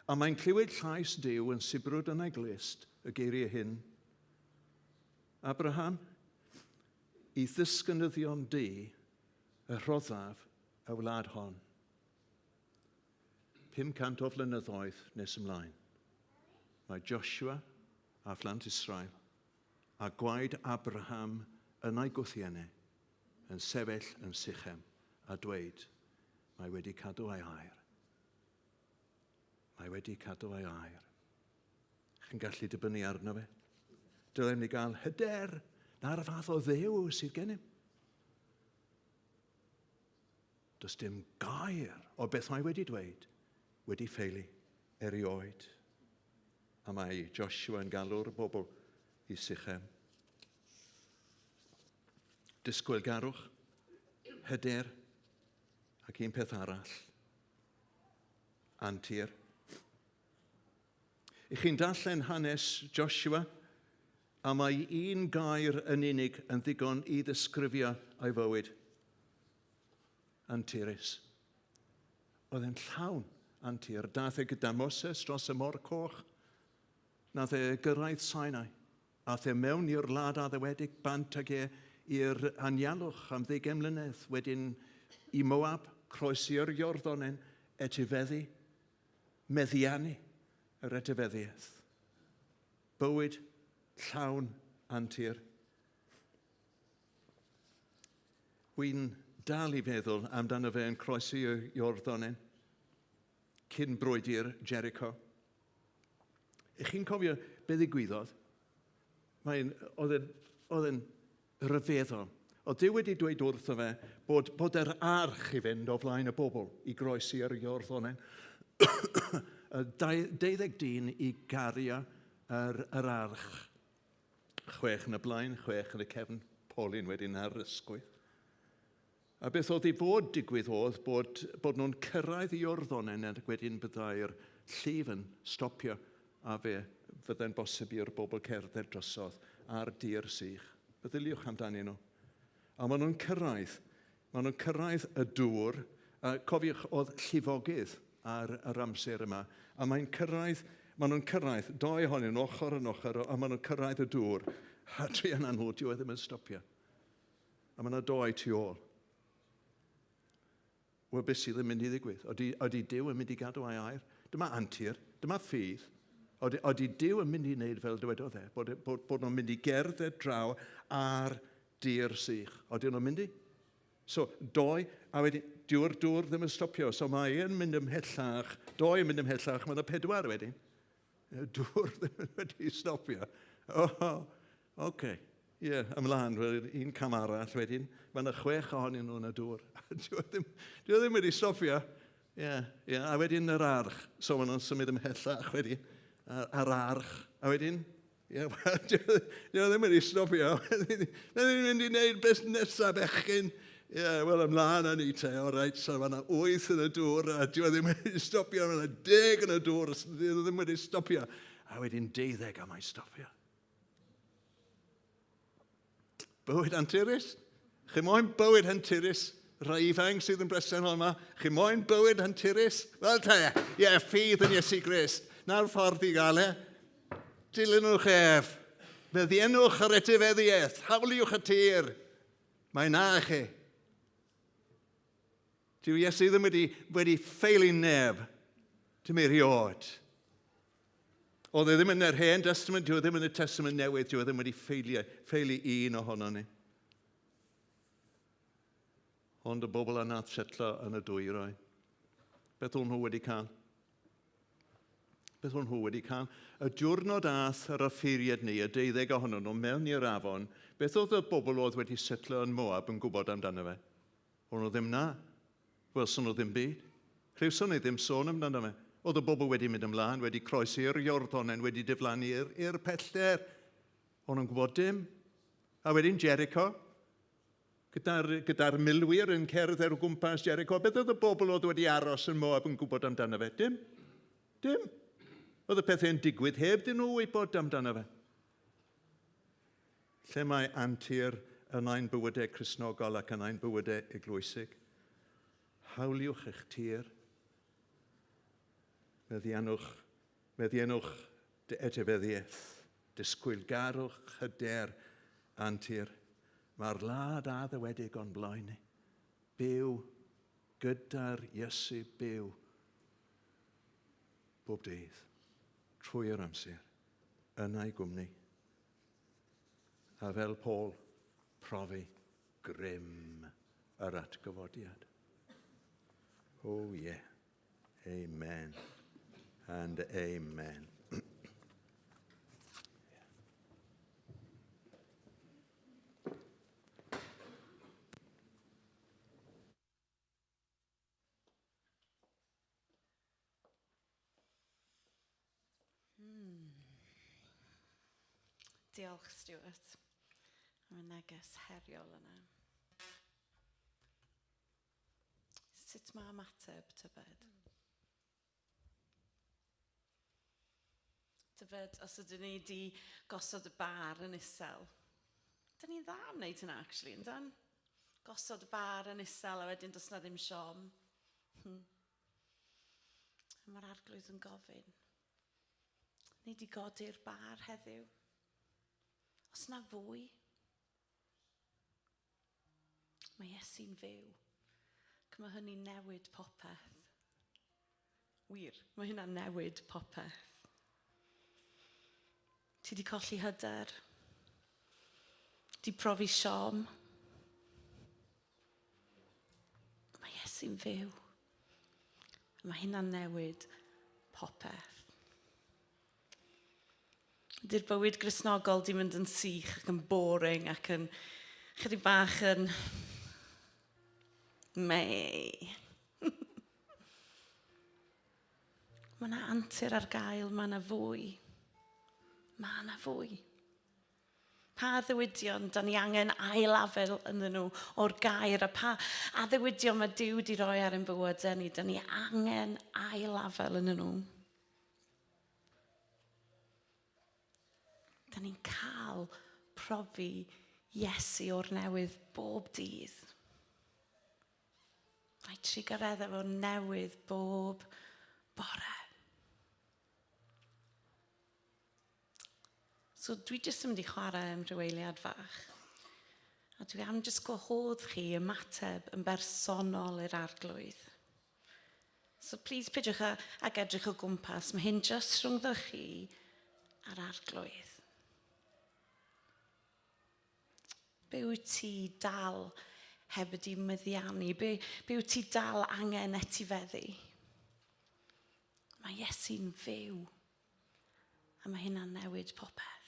A mae'n clywed llais Duw yn sibrwd yn ei glist y geiriau hyn. Abraham, i ddisgynyddion di, y rhoddaf y wlad hon. 500 o flynyddoedd nes ymlaen. Mae Joshua a phlant Israel a gwaed Abraham yn ei gwthiennau yn sefyll yn Sychem a dweud, mae wedi cadw ei air. Mae wedi cadw ei air. Chi'n gallu dibynnu arno fe. Dylem ni gael hyder na'r fath o ddew sydd gennym. Does dim gair o beth mae wedi dweud wedi ffeili erioed. A mae Joshua yn galw'r bobl i Sychem. Disgwyl-garwch, hyder, ac un peth arall. Antur. I chi'n darllen hanes Joshua, a mae un gair yn unig yn ddigon i ddisgrifio ei fywyd. Anturus. Oedd e'n llawn antur. Daeth e gyda Moses dros y môr coch. Nath e gyrraedd Sinai. Ath e mewn i'r wlad addewedig bant ag i'r anialwch am 10 mlynedd. Wedyn i Moab, croesi'r Iorddonen, etifeddu, meddiannu yr etifeddiaeth. Bywyd llawn antur. Wy'n dal i feddwl amdano fe yn croesi y Iorddonen, cyn brwydyr Jericho. Ych chi'n cofio be ddigwyddodd? Oedd yn ryfeddol. Oedd Duw wedi dweud wrtho fe bod yr arch i fynd o flaen y bobl i groesi yr Iorddonen. 12 dyn i gario yr arch. 6 yn y blaen, 6 yn y cefn, Paulin wedyn ar ysgwydd. A beth oedd i fod digwydd oedd bod nhw'n cyrraedd i Iorddonen ac wedyn byddai'r llif yn stopio a fydde'n bosib i'r bobl cerdded drosodd ar dir sych. Meddyliwch amdani nhw. A maen nhw'n cyrraedd y dŵr, a cofiwch oedd llifogydd ar yr amser yma, a maen nhw'n cyrraedd, 2 ohonyn nhw, ochr yn ochr, a maen nhw'n cyrraedd y dŵr, a dwi yn anhwyd, dyw e ddim yn stopio. A maen nhw'n 2 tu ôl. Wel, beth sydd yn mynd i ddigwydd? Odi Duw yn mynd i gadw ei air? Dyma antur, dyma ffydd. Odi Duw yn mynd i wneud fel dywedodd e, bod nhw'n mynd i gerdded draw ar dir sych. Odi nhw'n mynd i? So, 2, a wedyn, dyw'r dŵr ddim yn stopio. So, mae un mynd ymhellach, 2 yn mynd ymhellach, mae'n 4 wedyn. Dŵr ddim wedi stopio. Oce. Ie, ymlaen, un cam arall wedyn, mae'n 6 ohonyn nhw yn y dŵr. Dwi ddim wedi stopio. Ie, a wedyn yr arch. So maen nhw'n symud ymhellach wedyn, ar arch. A wedyn, dwi ddim wedi stopio. Dwi ddim mynd i wneud beth nesaf bechgyn. Ie, wel ymlaen â ni te, alright, so mae'n 8 yn y dŵr, a dwi ddim wedi stopio, mae'n 10 yn y dŵr, dwi ddim wedi stopio. A wedyn 12 am ei stopio. Bywyd anturus? Chi moyn bywyd anturus? Rai ifanc sydd yn bresennol yma? Chi moyn bywyd anturus? Wel te, ffydd yn Iesu Grist. Na'r ffordd i gael e. Dilynwch ef. Meddiennwch ar etifeddiaeth. Hawliwch y tir. Mae na chi. Dyw Iesu ddim wedi ffeili neb. Dim eriod. Oedd e ddim yn yr Hen Testament, dyw e ddim yn y Testament Newydd, dyw e ddim wedi ffeili un ohono ni. Ond y bobl yna setlo yn y dwyrain. Beth o'n nhw wedi cael? Beth o'n nhw wedi cael? Y diwrnod ath yr offeiriad ni, y 12 ohonyn nhw mewn i'r afon, beth oedd y bobl oedd wedi setlo yn Moab yn gwybod amdano fe? O'n nhw ddim na. Welson nhw ddim byd. Crewson nhw ddim sôn amdano fe. Oedd y bobl wedi mynd ymlaen, wedi croesi'r Iorddonen, wedi diflannu i'r pellter. O'n nhw'n gwybod dim. A wedyn Jericho, gyda'r milwyr yn cerdd ar o gwmpas Jericho, beth oedd y bobl oedd wedi aros yn Moab yn gwybod amdano fe? Dim. Dim. Oedd y pethau'n digwydd heb dyn nhw wybod amdano fe. Lle mae antur yn ein bywydau Cristnogol ac yn ein bywydau eglwysig? Hawliwch eich tir. Meddiannwch dy etifeddiaeth. Disgwylgarwch hyder antur. Mae'r wlad addywedig o'n blaen ni. Byw gyda'r Iesu byw. Bob dydd. Trwy'r amser. Yn ei gwmni. A fel Paul, profi grym yr atgyfodiad. Oh yeah. Amen. And amen. Diolch, Stuart, am y neges heriol yna. Sut mae ymateb, Tybed? Tybed, os ydyn ni wedi gosod y bar yn isel, dyn ni'n dda am wneud hynna, actually, yndan? Gosod y bar yn isel a wedyn does na ddim siom. Mae'r arglwydd yn gofyn. Ni wedi godi'r bar heddiw. Os na fwy, mae Iesu'n fyw, ac mae hynny'n newid popeth. Wir, mae hynna'n newid popeth. Ti wedi colli hyder, ti profi siom. Mae Iesu'n fyw, mae hynna'n newid popeth. Ydy'r bywyd Gristnogol di mynd yn sych ac yn boring ac yn chydig bach yn mei. Mae yna antur ar gael, mae yna fwy. Mae yna fwy. Pa ddiwydion da ni angen ailafel ynddyn nhw o'r gair, a pa ddiwydion mae Duw wedi rhoi ar ein bywydau ni, da ni angen ailafel ynddyn nhw. Da ni'n cael profi Iesu o'r newydd bob dydd. Mae tri gyrraedd efo newydd bob bore. So dwi jyst yn mynd i chwarae am ryweiliad fach. A dwi am jyst gwahodd chi ymateb yn bersonol i'r arglwydd. So please pidwch ag edrych o gwmpas. Mae hyn jyst rhwngddo chi a'r arglwydd. Be wyt ti dal heb ydi meddiannu? Be wyt ti dal angen etifeddu? Mae Iesu'n fyw, a mae hynna'n newid popeth.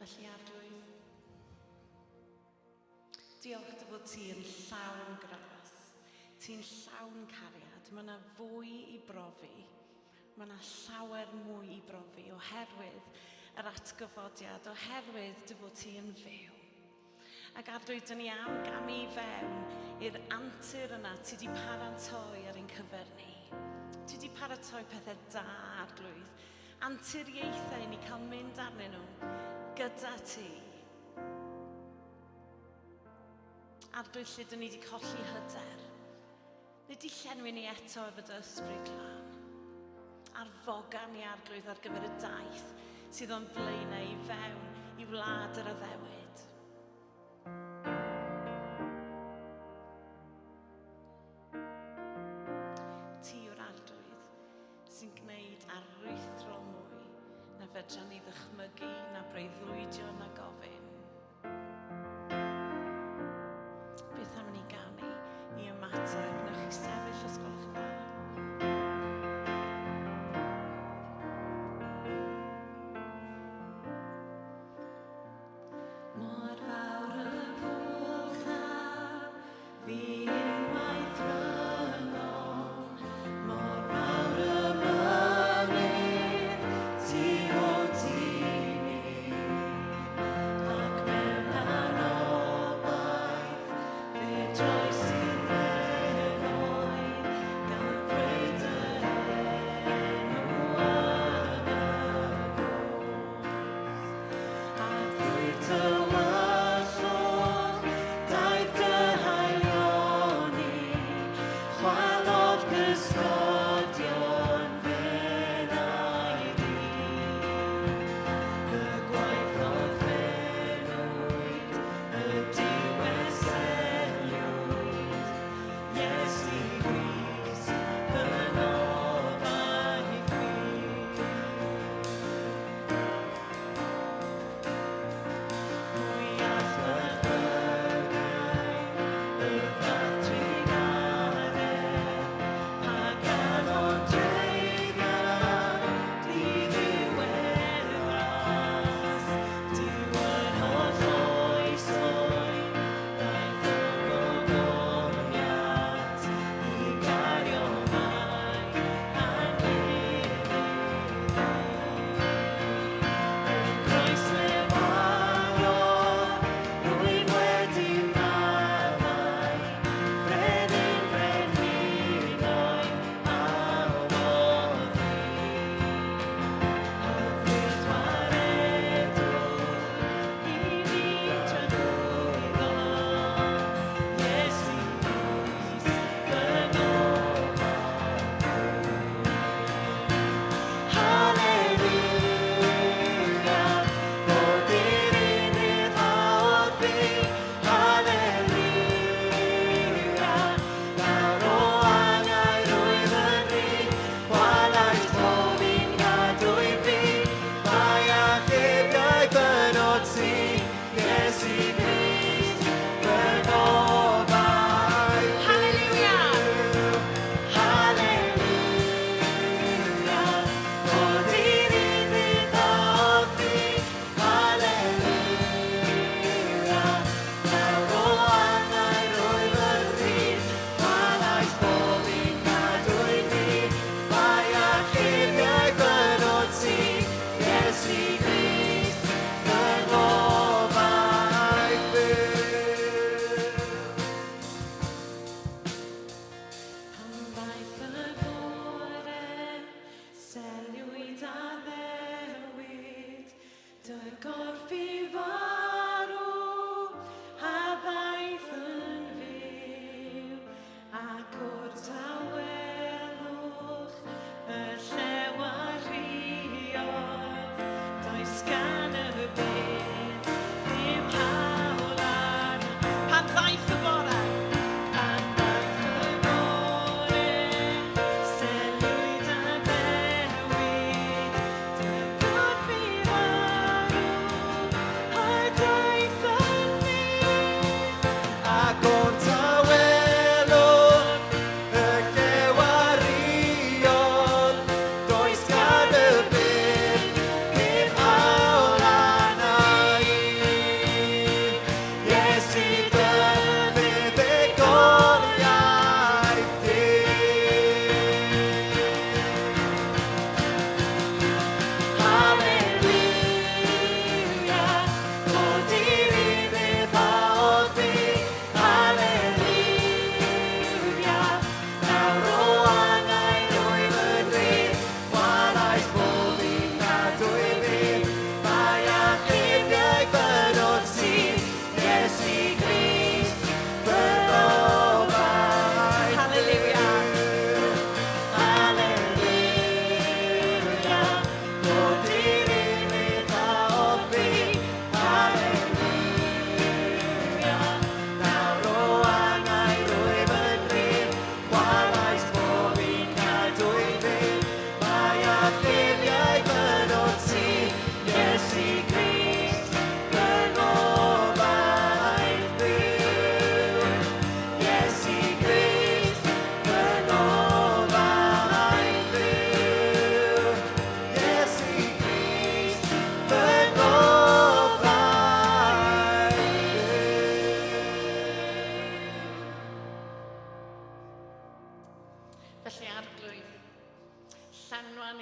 Felly arglwydd, diolch dy fod ti yn llawn gras. Ti'n llawn cariad. Mae yna fwy i brofi. Mae yna llawer mwy i brofi oherwydd yr atgyfodiad, oherwydd dy fod ti yn fyw. Ac arglwydd, dyn ni am gamu i fewn i'r antur yna ti di paratoi ar ein cyfer ni. Ti di paratoi pethau da, arglwydd. Anturiaethau ni cael mynd arnyn nhw gyda ti. Arglwydd, lle dyn ni wedi colli hyder. Nid i llenwi ni eto efo dy ysbryd glân. Arfoga ni, arglwydd, ar gyfer y daith sydd o'n blaenau i fewn i wlad yr addewid. Ti yw'r arglwydd sy'n gwneud arwythro mwy na fedra ni ddychmygu, na breuddwydio, na gofyn. Beth am ni ganu i ymateb, na chi sefyll os gwelwch yn dda. Mor fawr y bwlch na fi unwaith rhyngol, mor fawr y mynydd tu hwnt i mi, ac mewn anobaith fe droes i'r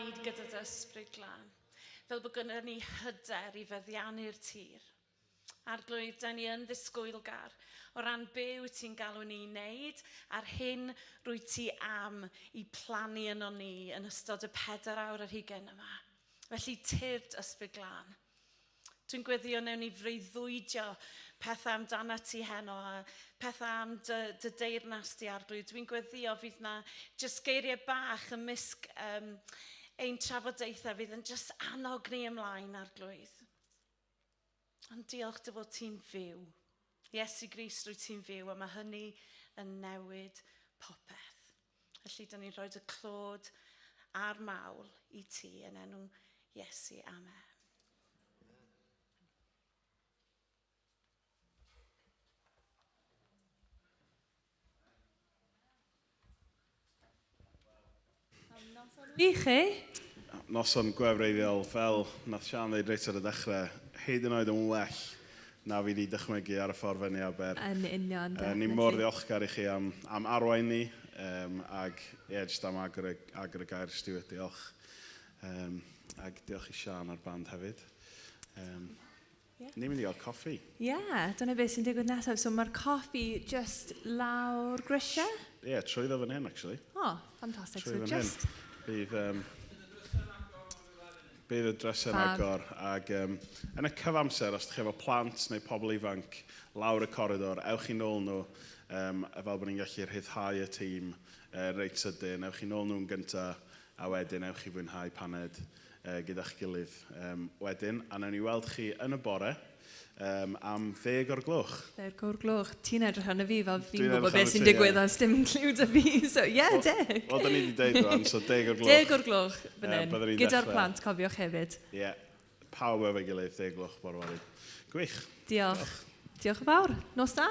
gyd gyda dy ysbryd glân. Fel bod gyda ni hyder i feddiannu'r tir. Arglwydd, da ni yn ddisgwylgar o ran be wyt ti'n galw ni i wneud a'r hyn rwy ti am i plannu yno ni yn ystod y 4 awr ar hugain yma. Felly tyrd ysbryd glân. Dwi'n gweddio newn ni freuddwydio pethau amdana ti heno a pethau am dy deyrnas di arglwydd. Dwi'n gweddio fydd na jyst geiriau bach ymysg ein trafodaethau fydd yn jyst annog ni ymlaen arglwydd. Ond diolch dy fod ti'n fyw. Iesu Grist rwy ti'n fyw a mae hynny yn newid popeth. Felly, da ni'n rhoi y clod a'r mawl i ti yn enw Iesu. Amen. I chi? Noson gwefreiddiol fel nath Sian ddeud reit ar y dechrau, hyd yn oed yn well na fi wedi dychmygu ar y ffordd fyny Aber. Yn union. Ni'n mor ddiolchgar i chi am arwain ni, ac jyst am agor y gair Stuart, diolch. Ac diolch i Sian a'r band hefyd. Ni'n mynd i gael coffi. Dyna beth sy'n digwydd nesaf. So mae'r coffi just lawr grisiau? Trwyddo fan hyn, actually. Fantastic. Trwyddo So fan just... hyn. Bydd y drysau'n agor. Ac yn y cyfamser, os ydych efo plant neu pobl ifanc lawr y corridor, ewch i nôl nhw, fel bod ni'n gallu rhyddhau y tîm reit sydyn. Ewch i nôl nhw'n gyntaf, a wedyn ewch i fwynhau paned gyda'ch gilydd wedyn. A newn ni weld chi yn y bore am 10 o'r gloch. 10 o'r gloch. Ti'n edrych arno fi fel fi'n gwybod beth sy'n digwydd a sdim cliw dy fi. So, 10. Wel, da ni wedi deud rwan, so 10 o'r gloch. 10 o'r gloch, gyda'r plant, cofiwch hefyd. Pawb efo'i gilydd, 10 gloch bore fory. Gwych. Diolch. Diolch yn fawr. Nos da.